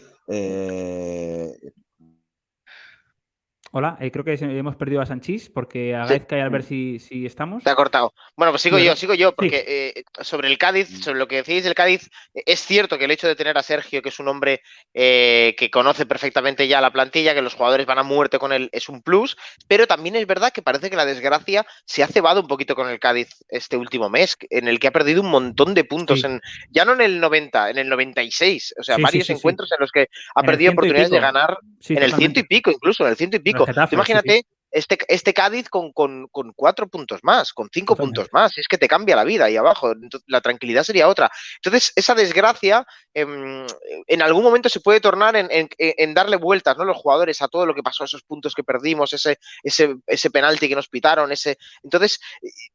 Hola, creo que hemos perdido a Sanchís porque a Gaizka y a ver si estamos. Te ha cortado. Bueno, pues sigo yo, porque sobre el Cádiz, sobre lo que decís del Cádiz, es cierto que el hecho de tener a Sergio, que es un hombre que conoce perfectamente ya la plantilla, que los jugadores van a muerte con él, es un plus, pero también es verdad que parece que la desgracia se ha cebado un poquito con el Cádiz este último mes, en el que ha perdido un montón de puntos, ya no en el 90, en el 96, o sea, varios encuentros en los que ha perdido oportunidades de ganar en el 100 y pico, incluso en el 100 y pico. Getafe, imagínate este Cádiz con 4 puntos más, con 5 puntos más. Es que te cambia la vida ahí abajo. La tranquilidad sería otra. Entonces, esa desgracia en algún momento se puede tornar en darle vueltas, ¿no? Los jugadores a todo lo que pasó, esos puntos que perdimos, ese penalti que nos pitaron. Entonces,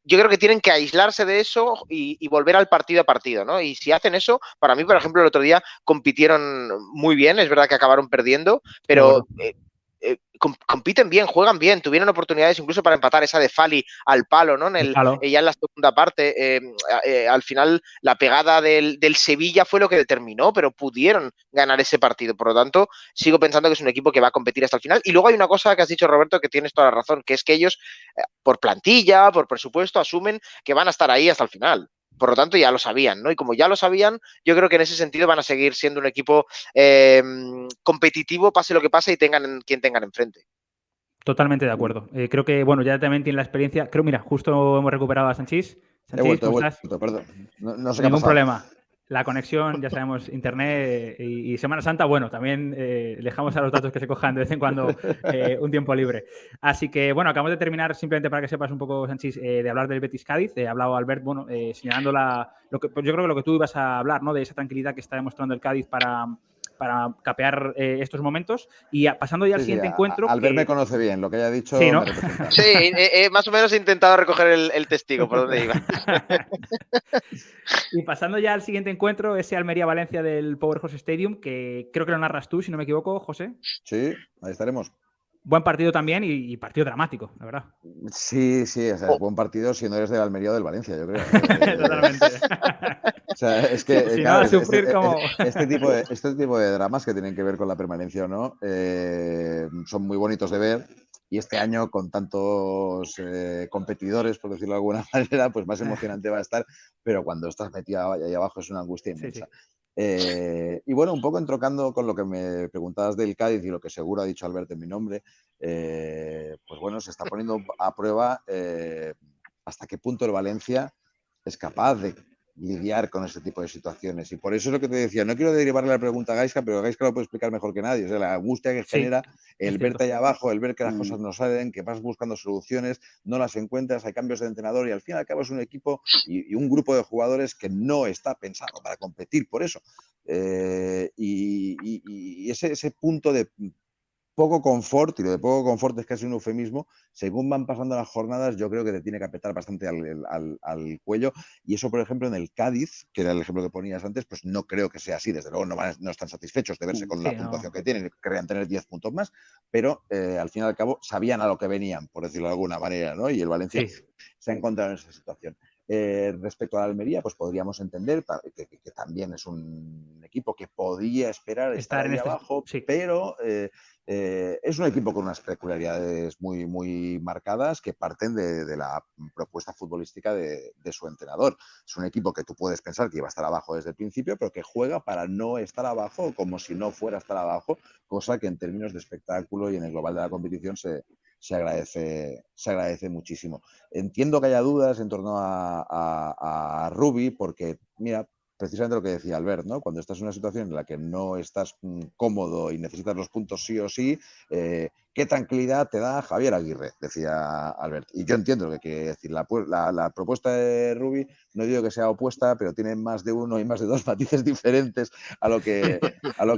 yo creo que tienen que aislarse de eso y volver al partido a partido, ¿no? Y si hacen eso, para mí, por ejemplo, el otro día compitieron muy bien. Es verdad que acabaron perdiendo, pero... compiten bien, juegan bien, tuvieron oportunidades incluso para empatar esa de Fali al palo, ¿no? Ya en la segunda parte, al final la pegada del Sevilla fue lo que determinó, pero pudieron ganar ese partido. Por lo tanto, sigo pensando que es un equipo que va a competir hasta el final. Y luego hay una cosa que has dicho, Roberto, que tienes toda la razón, que es que ellos, por plantilla, por presupuesto, asumen que van a estar ahí hasta el final. Por lo tanto, ya lo sabían, ¿no? Y como ya lo sabían, yo creo que en ese sentido van a seguir siendo un equipo competitivo, pase lo que pase y tengan quien tengan enfrente. Totalmente de acuerdo. Creo que, bueno, ya también tiene la experiencia. Creo, mira, justo hemos recuperado a Sanchís. He vuelto, perdón. No sé Ningún problema. La conexión, ya sabemos, internet y Semana Santa, bueno, también dejamos a los datos que se cojan de vez en cuando un tiempo libre. Así que, bueno, acabamos de terminar, simplemente para que sepas un poco, Sanchis, de hablar del Betis Cádiz. Ha hablado Albert, bueno, señalando pues yo creo que lo que tú ibas a hablar, ¿no? De esa tranquilidad que está demostrando el Cádiz para capear estos momentos. Y pasando ya al siguiente encuentro. Albert me conoce bien, lo que haya dicho sí, ¿no? me representa. Sí, más o menos he intentado recoger el testigo por donde iba. Y pasando ya al siguiente encuentro, ese Almería-Valencia del Powerhouse Stadium, que creo que lo narras tú, si no me equivoco, José. Sí, ahí estaremos. Buen partido también y partido dramático, la verdad. Sí, o sea, es buen partido si no eres del Almería o del Valencia, yo creo. Totalmente. O sea, es que si claro, no, a sufrir como... este tipo de dramas que tienen que ver con la permanencia o no son muy bonitos de ver. Y este año, con tantos competidores, por decirlo de alguna manera, pues más emocionante va a estar. Pero cuando estás metido ahí abajo es una angustia inmensa. Sí. Y bueno, un poco entrocando con lo que me preguntabas del Cádiz y lo que seguro ha dicho Albert en mi nombre, pues bueno, se está poniendo a prueba hasta qué punto el Valencia es capaz de lidiar con ese tipo de situaciones. Y por eso es lo que te decía, no quiero derivarle la pregunta a Gaisca, pero Gaisca lo puede explicar mejor que nadie. O sea, la angustia que genera el verte ahí abajo, el ver que las cosas no salen, que vas buscando soluciones, no las encuentras, hay cambios de entrenador y al fin y al cabo es un equipo y un grupo de jugadores que no está pensado para competir por eso. Y ese punto de poco confort, y lo de poco confort es casi un eufemismo, según van pasando las jornadas, yo creo que te tiene que apretar bastante al cuello. Y eso, por ejemplo, en el Cádiz, que era el ejemplo que ponías antes, pues no creo que sea así. Desde luego no están satisfechos de verse con la puntuación que tienen, querrían tener 10 puntos más, pero al fin y al cabo sabían a lo que venían, por decirlo de alguna manera, ¿no? Y el Valencia se ha encontrado en esa situación. Respecto a la Almería, pues podríamos entender que también es un equipo que podía esperar estar ahí abajo, pero es un equipo con unas peculiaridades muy, muy marcadas que parten de la propuesta futbolística de su entrenador. Es un equipo que tú puedes pensar que iba a estar abajo desde el principio, pero que juega para no estar abajo como si no fuera a estar abajo, cosa que en términos de espectáculo y en el global de la competición se agradece muchísimo. Entiendo que haya dudas en torno a Rubi, porque, mira, precisamente lo que decía Albert, ¿no? Cuando estás en una situación en la que no estás cómodo y necesitas los puntos sí o sí, ¿qué tranquilidad te da Javier Aguirre? Decía Albert. Y yo entiendo lo que quiere decir. La propuesta de Rubi, no digo que sea opuesta, pero tiene más de uno y más de dos matices diferentes a lo que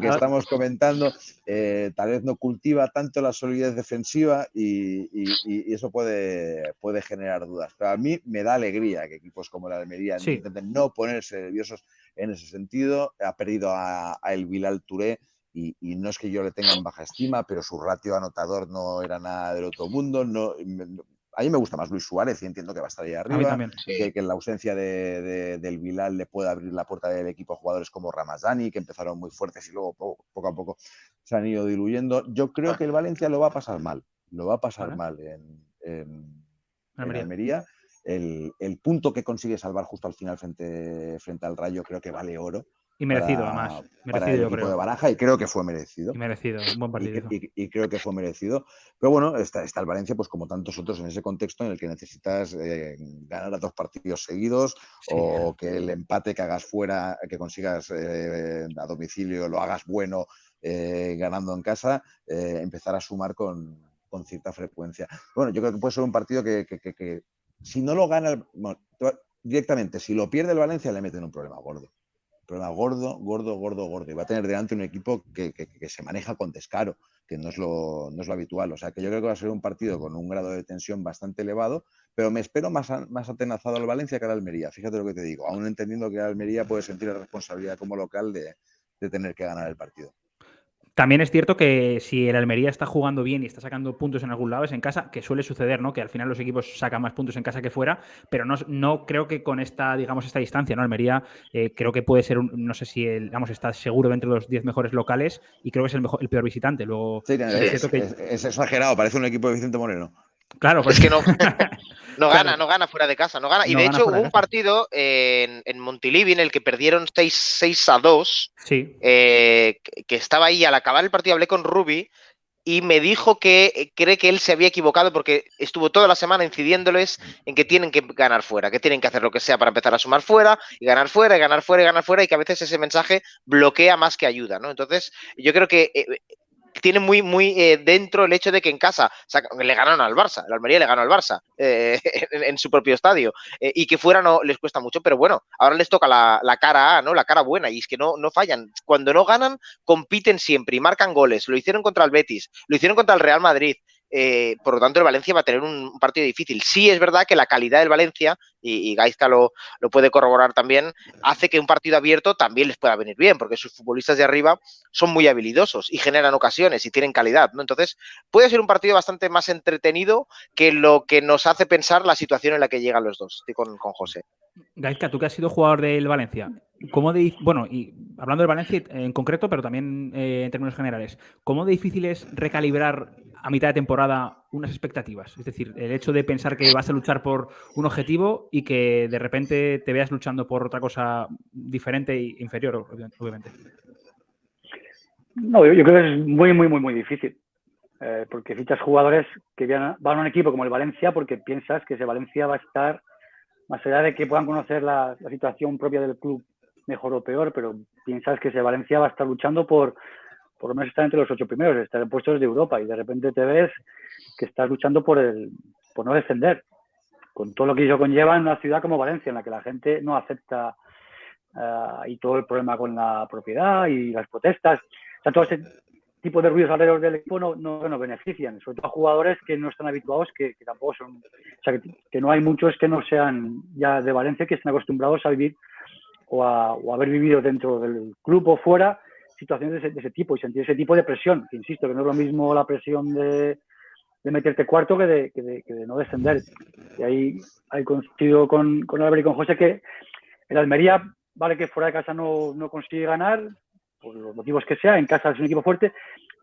estamos comentando. Tal vez no cultiva tanto la solidez defensiva y eso puede generar dudas. Pero a mí me da alegría que equipos como la Almería intenten no ponerse nerviosos en ese sentido. Ha perdido a El Bilal Touré y no es que yo le tenga en baja estima, pero su ratio anotador no era nada del otro mundo. A mí me gusta más Luis Suárez y entiendo que va a estar ahí arriba. A mí también. Que en la ausencia del Bilal le puede abrir la puerta del equipo a jugadores como Ramazani, que empezaron muy fuertes y luego poco a poco se han ido diluyendo. Yo creo que el Valencia lo va a pasar mal. Lo va a pasar mal en Almería. El punto que consigue salvar justo al final frente al Rayo creo que vale oro. Y merecido, además. Para el equipo de Baraja, y creo que fue merecido. Y merecido, un buen partido. Y creo que fue merecido. Pero bueno, está el Valencia, pues como tantos otros, en ese contexto en el que necesitas ganar a 2 partidos seguidos o que el empate que hagas fuera, que consigas a domicilio, lo hagas bueno ganando en casa, empezar a sumar con cierta frecuencia. Bueno, yo creo que puede ser un partido que si no lo gana, directamente, si lo pierde el Valencia, le meten un problema gordo. Gordo. Y va a tener delante un equipo que se maneja con descaro, que no es lo habitual. O sea, que yo creo que va a ser un partido con un grado de tensión bastante elevado, pero me espero más atenazado al Valencia que al Almería. Fíjate lo que te digo, aún entendiendo que el Almería puede sentir la responsabilidad como local de tener que ganar el partido. También es cierto que si el Almería está jugando bien y está sacando puntos en algún lado es en casa, que suele suceder, ¿no? Que al final los equipos sacan más puntos en casa que fuera, pero no creo que con esta distancia, ¿no? Almería creo que puede ser, no sé si está seguro dentro de los 10 mejores locales y creo que es el peor visitante. Luego, es exagerado, parece un equipo de Vicente Moreno. Claro, pues es que no gana fuera de casa, no gana. Y de hecho hubo un partido en Montilivi en el que perdieron 6-2, que estaba ahí, al acabar el partido hablé con Rubi y me dijo que cree que él se había equivocado porque estuvo toda la semana incidiéndoles en que tienen que ganar fuera, que tienen que hacer lo que sea para empezar a sumar fuera, y ganar fuera, y ganar fuera, y ganar fuera, y que a veces ese mensaje bloquea más que ayuda, ¿no? Entonces, yo creo que tiene muy dentro el hecho de que en casa le ganaron al Barça, el Almería le ganó al Barça en su propio estadio, y que fuera no les cuesta mucho, pero bueno, ahora les toca la cara A, ¿no? La cara buena, y es que no fallan. Cuando no ganan, compiten siempre y marcan goles. Lo hicieron contra el Betis, lo hicieron contra el Real Madrid. Por lo tanto, el Valencia va a tener un partido difícil. Sí es verdad que la calidad del Valencia, y Gaizka lo puede corroborar también, hace que un partido abierto también les pueda venir bien, porque sus futbolistas de arriba son muy habilidosos y generan ocasiones y tienen calidad, ¿no? Entonces, puede ser un partido bastante más entretenido que lo que nos hace pensar la situación en la que llegan los dos. Estoy con José. Gaizka, tú que has sido jugador del Valencia, bueno, y hablando del Valencia en concreto, pero también en términos generales, ¿cómo de difícil es recalibrar a mitad de temporada unas expectativas? Es decir, el hecho de pensar que vas a luchar por un objetivo y que de repente te veas luchando por otra cosa diferente e inferior, obviamente. No, yo creo que es muy difícil. Porque fichas jugadores que van a un equipo como el Valencia porque piensas que ese Valencia va a estar, más allá de que puedan conocer la situación propia del club mejor o peor, pero piensas que ese Valencia va a estar luchando por lo menos estar entre los 8 primeros, estar en puestos de Europa, y de repente te ves que estás luchando por no descender, con todo lo que ello conlleva en una ciudad como Valencia, en la que la gente no acepta y todo el problema con la propiedad y las protestas. O sea, todo ese tipo de ruidos alrededor del equipo no nos benefician, sobre todo a jugadores que no están habituados, que tampoco son, o sea, que no hay muchos que no sean ya de Valencia, que estén acostumbrados a vivir o haber vivido dentro del club o fuera situaciones de ese tipo y sentir ese tipo de presión, que insisto, que no es lo mismo la presión de meterte cuarto que de no descender. Y ahí coincido con Álvaro y con José que el Almería, vale que fuera de casa no consigue ganar, por los motivos que sea, en casa es un equipo fuerte,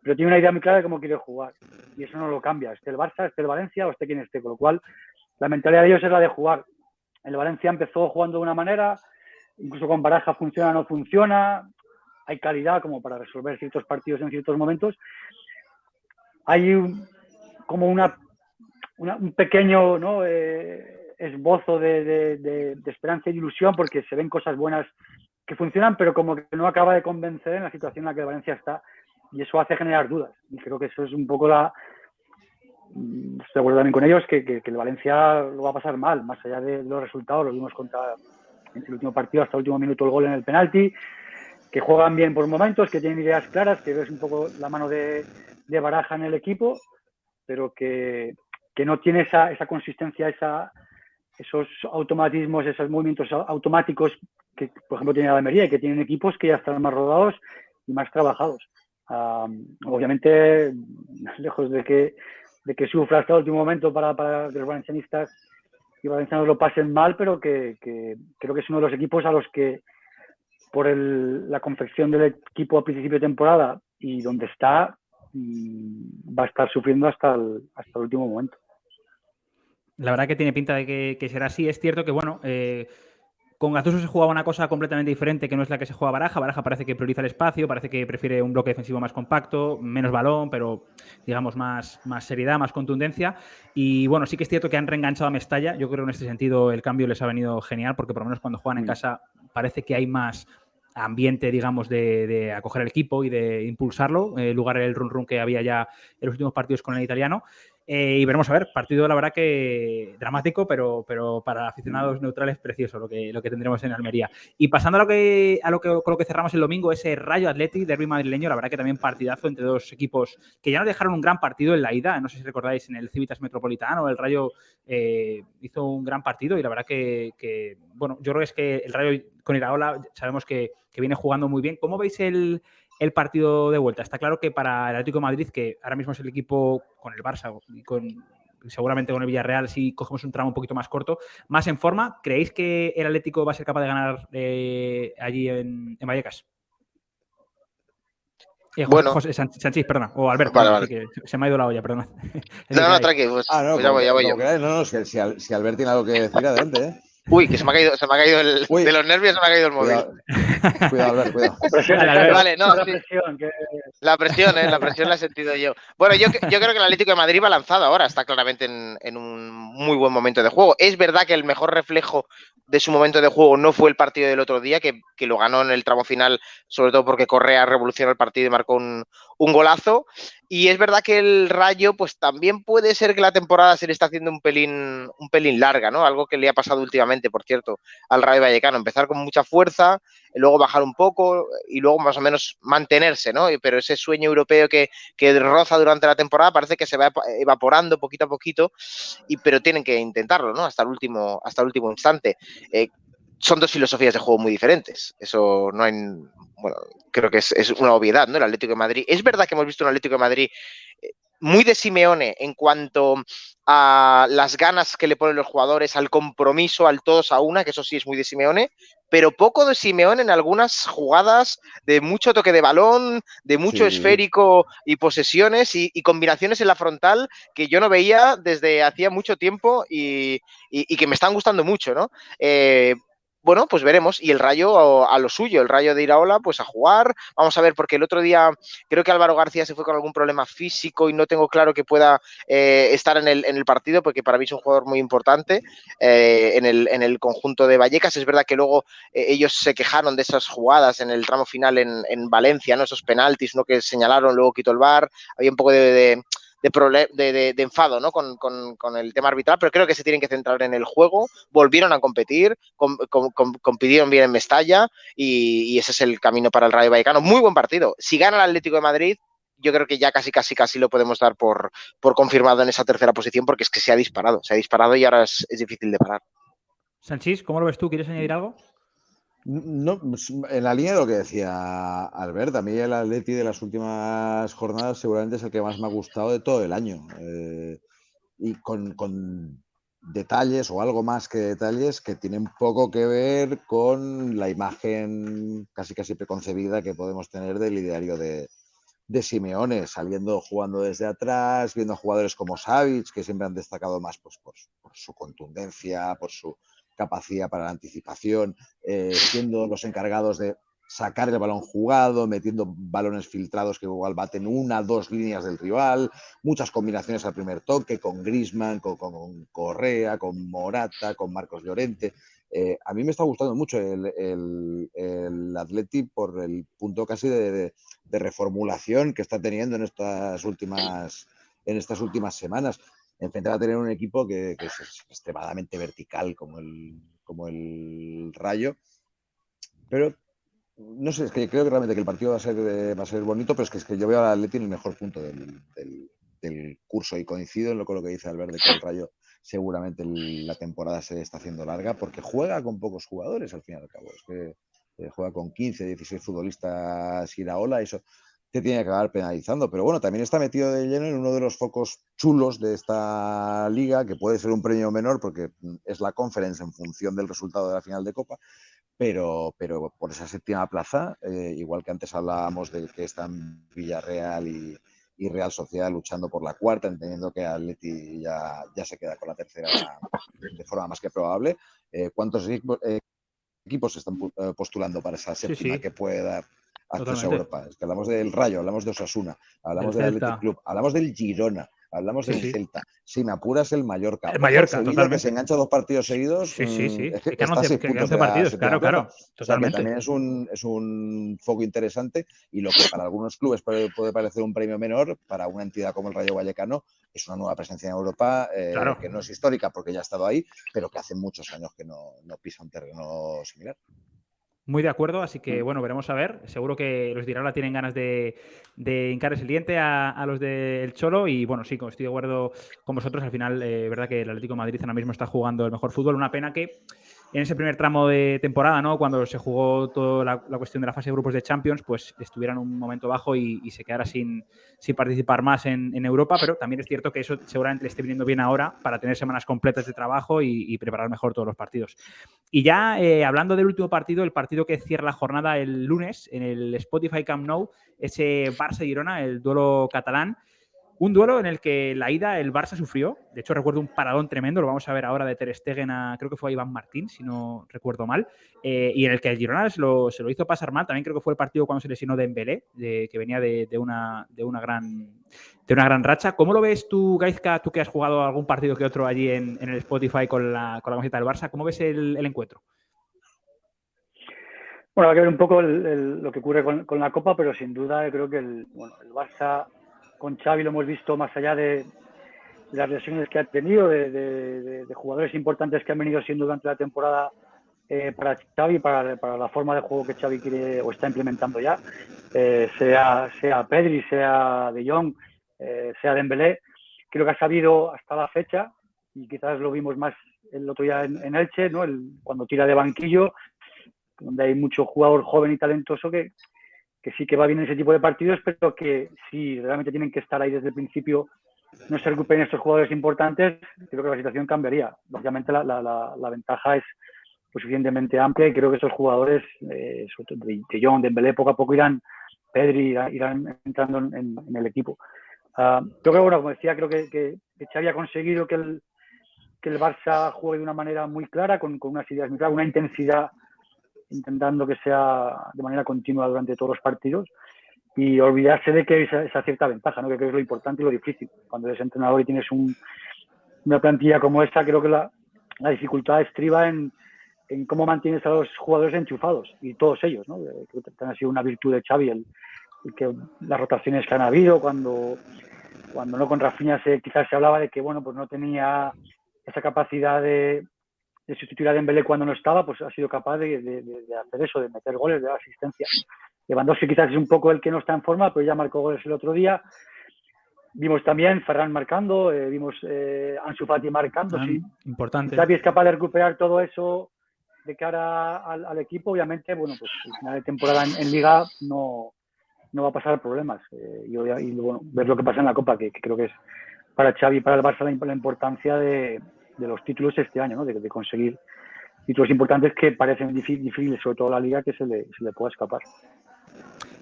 pero tiene una idea muy clara de cómo quiere jugar, y eso no lo cambia, esté el Barça, esté el Valencia o esté quien esté, con lo cual la mentalidad de ellos es la de jugar. El Valencia empezó jugando de una manera, incluso con Baraja funciona o no funciona, hay calidad como para resolver ciertos partidos en ciertos momentos, hay como un pequeño, ¿no? Esbozo de esperanza y ilusión, porque se ven cosas buenas que funcionan, pero como que no acaba de convencer en la situación en la que el Valencia está, y eso hace generar dudas, y creo que eso es un poco estoy de acuerdo también con ellos, que el Valencia lo va a pasar mal, más allá de los resultados. Lo vimos en el último partido, hasta el último minuto el gol en el penalti, que juegan bien por momentos, que tienen ideas claras, que ves un poco la mano de Baraja en el equipo, pero que no tiene esa consistencia, esos automatismos, esos movimientos automáticos que, por ejemplo, tiene la Almería, y que tienen equipos que ya están más rodados y más trabajados. Obviamente, lejos de que sufra hasta el último momento para que los valencianistas y valencianos lo pasen mal, pero que creo que es uno de los equipos a los que, por la confección del equipo a principio de temporada y donde está, va a estar sufriendo hasta el último momento. La verdad que tiene pinta de que será así. Es cierto que, bueno, con Gattuso se jugaba una cosa completamente diferente, que no es la que se juega Baraja. Baraja parece que prioriza el espacio, parece que prefiere un bloque defensivo más compacto, menos balón, pero digamos más seriedad, más contundencia. Y bueno, sí que es cierto que han reenganchado a Mestalla. Yo creo que en este sentido el cambio les ha venido genial, porque por lo menos cuando juegan en casa parece que hay más ambiente, digamos, de acoger al equipo y de impulsarlo, en lugar del run-run que había ya en los últimos partidos con el italiano. Y veremos a ver, partido la verdad que dramático, pero para aficionados neutrales precioso lo que tendremos en Almería. Y pasando con lo que cerramos el domingo, ese Rayo Athletic, derbi madrileño, la verdad que también partidazo entre dos equipos que ya nos dejaron un gran partido en la ida. No sé si recordáis, en el Civitas Metropolitano, el Rayo hizo un gran partido, y la verdad que bueno, yo creo que es que el Rayo con Iraola sabemos que viene jugando muy bien. ¿Cómo veis el partido de vuelta? Está claro que para el Atlético de Madrid, que ahora mismo es el equipo con el Barça y seguramente con el Villarreal, si cogemos un tramo un poquito más corto, más en forma, ¿creéis que el Atlético va a ser capaz de ganar allí en Vallecas? Bueno, José Sánchez, perdona, o Alberto, vale. Que se me ha ido la olla, perdona. No, tranqui, pues no, ya voy yo. No, si Albert tiene algo que decir, adelante, Uy, que se me ha caído Uy. de los nervios se me ha caído el móvil. Cuidado, Albert, cuidado. Vale, no, la sí. presión, que... La presión la he sentido yo. Bueno, yo creo que el Atlético de Madrid va lanzado ahora, está claramente en un muy buen momento de juego. Es verdad que el mejor reflejo de su momento de juego no fue el partido del otro día, que lo ganó en el tramo final, sobre todo porque Correa revolucionó el partido y marcó un golazo. Y es verdad que el Rayo, pues también puede ser que la temporada se le está haciendo un pelín larga, ¿no? Algo que le ha pasado últimamente, por cierto, al Rayo Vallecano. Empezar con mucha fuerza, luego bajar un poco y luego más o menos mantenerse, ¿no? Pero ese sueño europeo que roza durante la temporada parece que se va evaporando poquito a poquito, pero tienen que intentarlo, ¿no? Hasta el último instante. Son dos filosofías de juego muy diferentes. Eso no hay... Bueno, creo que es una obviedad, ¿no? El Atlético de Madrid. Es verdad que hemos visto un Atlético de Madrid muy de Simeone en cuanto a las ganas que le ponen los jugadores, al compromiso, al todos a una, que eso sí es muy de Simeone, pero poco de Simeone en algunas jugadas de mucho toque de balón, de mucho esférico y posesiones y combinaciones en la frontal que yo no veía desde hacía mucho tiempo y que me están gustando mucho, ¿no? Bueno, pues veremos. Y el Rayo a lo suyo, el Rayo de Iraola, pues a jugar. Vamos a ver, porque el otro día creo que Álvaro García se fue con algún problema físico y no tengo claro que pueda estar en el partido, porque para mí es un jugador muy importante en el conjunto de Vallecas. Es verdad que luego ellos se quejaron de esas jugadas en el tramo final en Valencia, ¿no? Esos penaltis, ¿no? Que señalaron, luego quitó el VAR. Había un poco de enfado, ¿no? con el tema arbitral, pero creo que se tienen que centrar en el juego. Volvieron a competir, compitieron bien en Mestalla y ese es el camino para el Rayo Vallecano. Muy buen partido. Si gana el Atlético de Madrid, yo creo que ya casi lo podemos dar por confirmado en esa tercera posición, porque es que se ha disparado y ahora es difícil de parar. Sanchís, ¿cómo lo ves tú? ¿Quieres añadir algo? No, en la línea de lo que decía Albert, a mí el Atleti de las últimas jornadas seguramente es el que más me ha gustado de todo el año. Y con detalles o algo más que detalles que tienen poco que ver con la imagen casi preconcebida que podemos tener del ideario de Simeone, jugando desde atrás, viendo jugadores como Savic, que siempre han destacado más pues, por su contundencia, por su capacidad para la anticipación, siendo los encargados de sacar el balón jugado, metiendo balones filtrados que igual baten 1 o 2 líneas del rival, muchas combinaciones al primer toque, con Griezmann, con Correa, con Morata, con Marcos Llorente. A mí me está gustando mucho el Atleti por el punto casi de reformulación que está teniendo en estas últimas semanas. Enfrente va a tener un equipo que es extremadamente vertical como el Rayo, pero no sé, es que creo que realmente que el partido va a ser bonito, pero es que yo veo al Atleti en el mejor punto del curso y coincido con lo que dice Albert, de que el Rayo seguramente la temporada se está haciendo larga porque juega con pocos jugadores al fin y al cabo. Es que juega con 15, 16 futbolistas Iraola, eso te tiene que acabar penalizando, pero bueno, también está metido de lleno en uno de los focos chulos de esta liga, que puede ser un premio menor porque es la Conference en función del resultado de la final de Copa, pero por esa séptima plaza, igual que antes hablábamos de que están Villarreal y Real Sociedad luchando por la cuarta, entendiendo que Atleti ya se queda con la tercera de forma más que probable. ¿Cuántos equipos se están postulando para esa séptima que puede dar acceso a Europa? Es que hablamos del Rayo, hablamos de Osasuna, hablamos del Athletic Club, hablamos del Girona, hablamos del Celta. Si me apuras, el Mallorca. El Mallorca, Sevilla, totalmente. que se engancha 2 partidos seguidos. Sí. Es que Que está 6 puntos de partidos, claro. Totalmente. O sea, que Totalmente. también es un foco interesante, y lo que para algunos clubes puede parecer un premio menor, para una entidad como el Rayo Vallecano es una nueva presencia en Europa, que no es histórica porque ya ha estado ahí, pero que hace muchos años que no pisa un terreno similar. Muy de acuerdo, así que bueno, veremos a ver. Seguro que los de Iraola tienen ganas de hincarles el diente a los del Cholo y bueno, sí, estoy de acuerdo con vosotros. Al final, verdad que el Atlético de Madrid ahora mismo está jugando el mejor fútbol. Una pena que en ese primer tramo de temporada, ¿no? Cuando se jugó toda la cuestión de la fase de grupos de Champions, pues estuvieran un momento bajo y se quedara sin participar más en Europa, pero también es cierto que eso seguramente le esté viniendo bien ahora para tener semanas completas de trabajo y preparar mejor todos los partidos. Y ya hablando del último partido, el partido que cierra la jornada el lunes en el Spotify Camp Nou, ese Barça-Girona, el duelo catalán. Un duelo en el que la ida el Barça sufrió. De hecho, recuerdo un paradón tremendo, lo vamos a ver ahora, de Ter Stegen creo que fue a Iván Martín, si no recuerdo mal. Y en el que el Girona se lo hizo pasar mal. También creo que fue el partido cuando se lesionó Dembélé, que venía de una gran racha. ¿Cómo lo ves tú, Gaizka, tú que has jugado algún partido que otro allí en el Spotify con la camiseta del Barça? ¿Cómo ves el encuentro? Bueno, hay que ver un poco lo que ocurre con la Copa, pero sin duda creo que el Barça con Xavi lo hemos visto más allá de las lesiones que ha tenido, de jugadores importantes que han venido siendo durante la temporada para Xavi, para la forma de juego que Xavi quiere o está implementando ya, sea Pedri, sea De Jong, sea Dembélé. Creo que ha sabido hasta la fecha, y quizás lo vimos más el otro día en Elche, ¿no? Cuando tira de banquillo, donde hay mucho jugador joven y talentoso que sí que va bien en ese tipo de partidos, pero que si realmente tienen que estar ahí desde el principio, no se recuperen estos jugadores importantes, creo que la situación cambiaría. Obviamente la ventaja es lo suficientemente amplia y creo que esos jugadores, De Jong, Dembélé, poco a poco Pedri irán entrando en el equipo. Creo que, bueno, como decía, creo que Xavi ha conseguido que el Barça juegue de una manera muy clara, con unas ideas muy claras, una intensidad, intentando que sea de manera continua durante todos los partidos y olvidarse de que esa cierta ventaja, ¿no? Que creo que es lo importante y lo difícil. Cuando eres entrenador y tienes una plantilla como esta, creo que la dificultad estriba en cómo mantienes a los jugadores enchufados, y todos ellos, ¿no? Creo que ha sido una virtud de Xavi el que las rotaciones que han habido, cuando no con Rafinha quizás se hablaba de que, bueno, pues no tenía esa capacidad de sustituir a Dembélé cuando no estaba, pues ha sido capaz de hacer eso, de meter goles, de dar asistencia. Lewandowski quizás es un poco el que no está en forma, pero ya marcó goles el otro día. Vimos también Ferran marcando, vimos Ansu Fati marcando. Sí. Importante. Xavi es capaz de recuperar todo eso de cara al equipo. Obviamente, bueno, pues el final de temporada en Liga no va a pasar problemas. Y bueno, ver lo que pasa en la Copa, que creo que es para Xavi y para el Barça la importancia de los títulos este año, ¿no? De conseguir títulos importantes que parecen difíciles, sobre todo la Liga, que se le pueda escapar.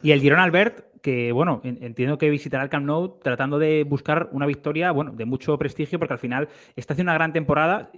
Y el Girona, Albert, que bueno, entiendo que visitará el Camp Nou tratando de buscar una victoria, bueno, de mucho prestigio, porque al final está haciendo una gran temporada.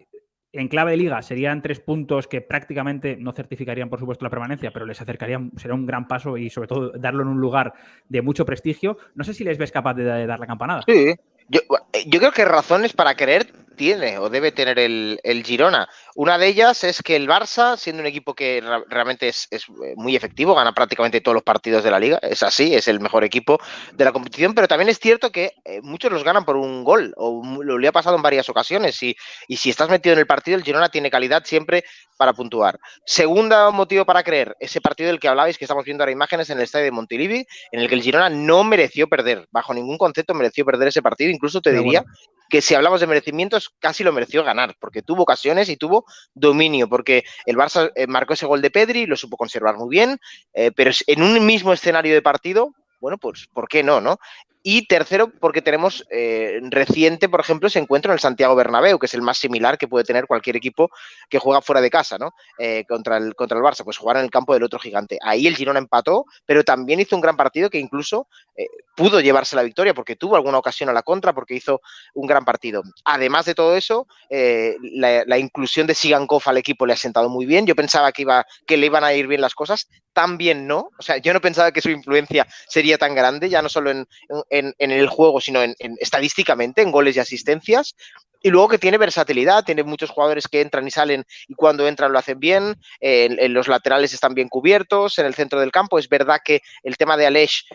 En clave de Liga serían 3 puntos que prácticamente no certificarían, por supuesto, la permanencia, pero les acercarían, sería un gran paso y sobre todo darlo en un lugar de mucho prestigio. No sé si les ves capaz de dar la campanada. Sí, yo creo que razones para creer tiene o debe tener el Girona. Una de ellas es que el Barça, siendo un equipo que realmente es muy efectivo, gana prácticamente todos los partidos de la Liga, es así, es el mejor equipo de la competición, pero también es cierto que muchos los ganan por un gol, o lo le ha pasado en varias ocasiones, y si estás metido en el partido, el Girona tiene calidad siempre para puntuar. Segundo motivo para creer, ese partido del que hablabais, que estamos viendo ahora imágenes en el estadio de Montilivi, en el que el Girona no mereció perder, bajo ningún concepto mereció perder ese partido, incluso te diría que si hablamos de merecimientos, casi lo mereció ganar, porque tuvo ocasiones y tuvo dominio, porque el Barça marcó ese gol de Pedri, lo supo conservar muy bien, pero en un mismo escenario de partido, bueno, pues ¿por qué no? Y tercero, porque tenemos reciente, por ejemplo, ese encuentro en el Santiago Bernabéu, que es el más similar que puede tener cualquier equipo que juega fuera de casa, ¿no? Contra el Barça, pues jugar en el campo del otro gigante. Ahí el Girona empató, pero también hizo un gran partido que incluso pudo llevarse la victoria, porque tuvo alguna ocasión a la contra, porque hizo un gran partido. Además de todo eso, la inclusión de Sigankov al equipo le ha sentado muy bien. Yo pensaba que le iban a ir bien las cosas, también no. O sea, yo no pensaba que su influencia sería tan grande, ya no solo en el juego, sino en estadísticamente, en goles y asistencias. Y luego que tiene versatilidad, tiene muchos jugadores que entran y salen y cuando entran lo hacen bien, en los laterales están bien cubiertos, en el centro del campo. Es verdad que el tema de Aleix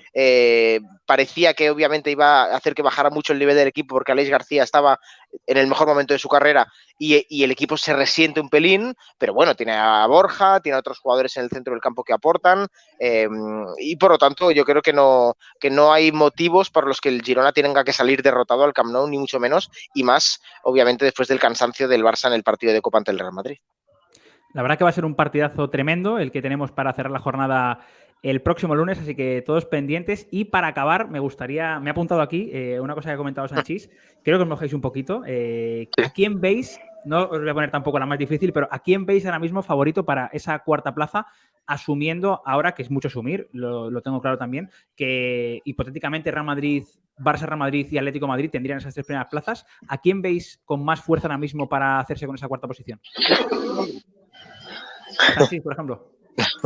parecía que obviamente iba a hacer que bajara mucho el nivel del equipo, porque Aleix García estaba en el mejor momento de su carrera y el equipo se resiente un pelín, pero bueno, tiene a Borja, tiene a otros jugadores en el centro del campo que aportan, y por lo tanto yo creo que no hay motivos por los que el Girona tenga que salir derrotado al Camp Nou, ni mucho menos, y más obviamente después del cansancio del Barça en el partido de Copa ante el Real Madrid. La verdad que va a ser un partidazo tremendo el que tenemos para cerrar la jornada el próximo lunes, así que todos pendientes. Y para acabar, me ha apuntado aquí una cosa que ha comentado Sanchís, creo que os mojéis un poquito. ¿A quién veis? No os voy a poner tampoco la más difícil, pero ¿a quién veis ahora mismo favorito para esa cuarta plaza asumiendo ahora, que es mucho asumir, lo tengo claro también, que hipotéticamente Real Madrid, Barça, Real Madrid y Atlético de Madrid tendrían esas 3 primeras plazas. ¿A quién veis con más fuerza ahora mismo para hacerse con esa 4ª posición? Sanchís, por ejemplo.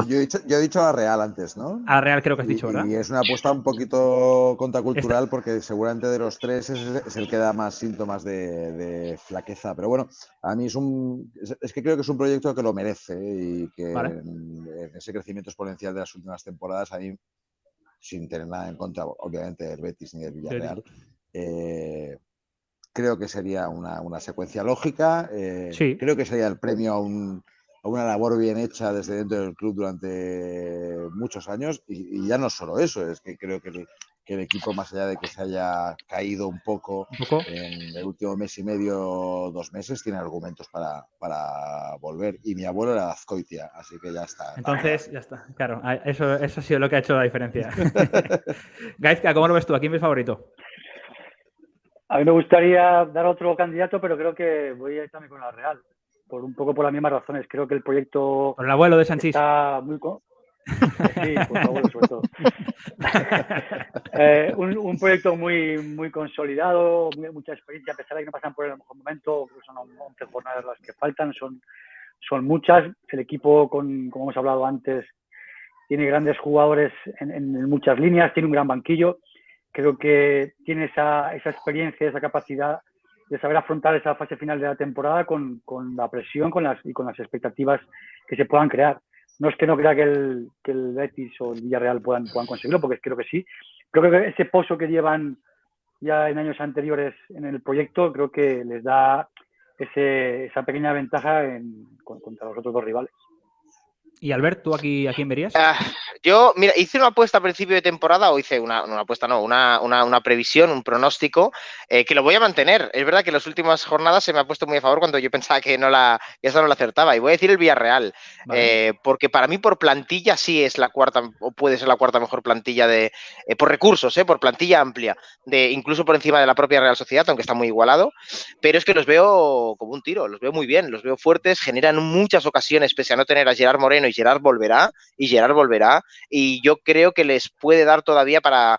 Yo he dicho a la Real antes, ¿no? A la Real creo que has dicho, ¿verdad? Y es una apuesta un poquito contracultural porque seguramente de los 3 es el que da más síntomas de flaqueza. Pero bueno, a mí es que creo que es un proyecto que lo merece y que en ese crecimiento exponencial de las últimas temporadas, a mí, sin tener nada en contra, obviamente, del Betis ni del Villarreal, creo que sería una secuencia lógica. Sí. Creo que sería el premio a una labor bien hecha desde dentro del club durante muchos años y ya no solo eso, es que creo que el equipo, más allá de que se haya caído un poco en el último mes y medio, 2 meses, tiene argumentos para volver. Y mi abuelo era Azcoitia, así que ya está. Entonces, ya está. Claro, eso ha sido lo que ha hecho la diferencia. Gaizka, ¿cómo lo ves tú? ¿A quién ves favorito? A mí me gustaría dar otro candidato, pero creo que voy a ir también con la Real. Un poco por las mismas razones. Creo que el proyecto... Por el abuelo de Sanchís. Está muy... Sí, por favor, sobre todo. Un proyecto muy consolidado, mucha experiencia, a pesar de que no pasan por el mejor momento, son 11 jornadas las que faltan, son muchas. El equipo, como hemos hablado antes, tiene grandes jugadores en muchas líneas, tiene un gran banquillo. Creo que tiene esa experiencia, esa capacidad de saber afrontar esa fase final de la temporada con la presión con las expectativas que se puedan crear. No es que no crea que el Betis o el Villarreal puedan conseguirlo, porque creo que sí. Creo que ese pozo que llevan ya en años anteriores en el proyecto, creo que les da esa pequeña ventaja contra los otros 2 rivales. Y Albert, ¿tú aquí a quién verías? Yo, mira, hice una apuesta a principio de temporada, o hice una apuesta, no, una previsión, un pronóstico, que lo voy a mantener. Es verdad que en las últimas jornadas se me ha puesto muy a favor cuando yo pensaba que esa no la acertaba. Y voy a decir el Villarreal, vale. Porque para mí por plantilla sí es la 4ª, o puede ser la 4ª mejor plantilla por recursos, por plantilla amplia, incluso por encima de la propia Real Sociedad, aunque está muy igualado. Pero es que los veo como un tiro, los veo muy bien, los veo fuertes, generan muchas ocasiones, pese a no tener a Gerard Moreno, y Gerard volverá, y yo creo que les puede dar todavía para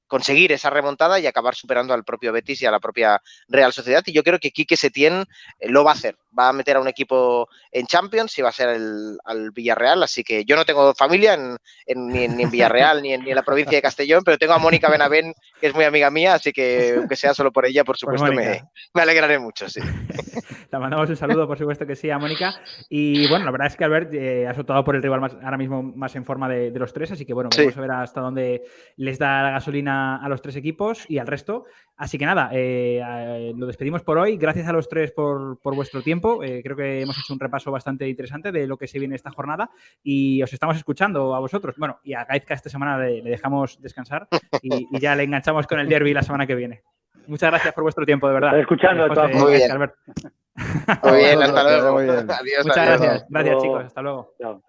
conseguir esa remontada y acabar superando al propio Betis y a la propia Real Sociedad. Y yo creo que Quique Setién lo va a hacer. Va a meter a un equipo en Champions y va a ser al Villarreal. Así que yo no tengo familia ni en Villarreal ni en la provincia de Castellón, pero tengo a Mónica Benavén, que es muy amiga mía, así que aunque sea solo por ella, por supuesto, me alegraré mucho, sí. Le mandamos un saludo, por supuesto que sí, a Mónica. Y bueno, la verdad es que Albert has optado por el rival ahora mismo más en forma de los 3, así que bueno, vamos a ver hasta dónde les da la gasolina a los 3 equipos y al resto. Así que nada, lo despedimos por hoy. Gracias a los 3 por vuestro tiempo. Creo que hemos hecho un repaso bastante interesante de lo que se viene esta jornada y os estamos escuchando a vosotros. Bueno, y a Gaizka esta semana le dejamos descansar y ya le enganchamos con el derbi la semana que viene. Muchas gracias por vuestro tiempo, de verdad. Estoy escuchando. Muy bien. Albert. Muy bien, hasta luego. Muy bien. Adiós. Muchas gracias. Gracias, chicos. Hasta luego. Chao.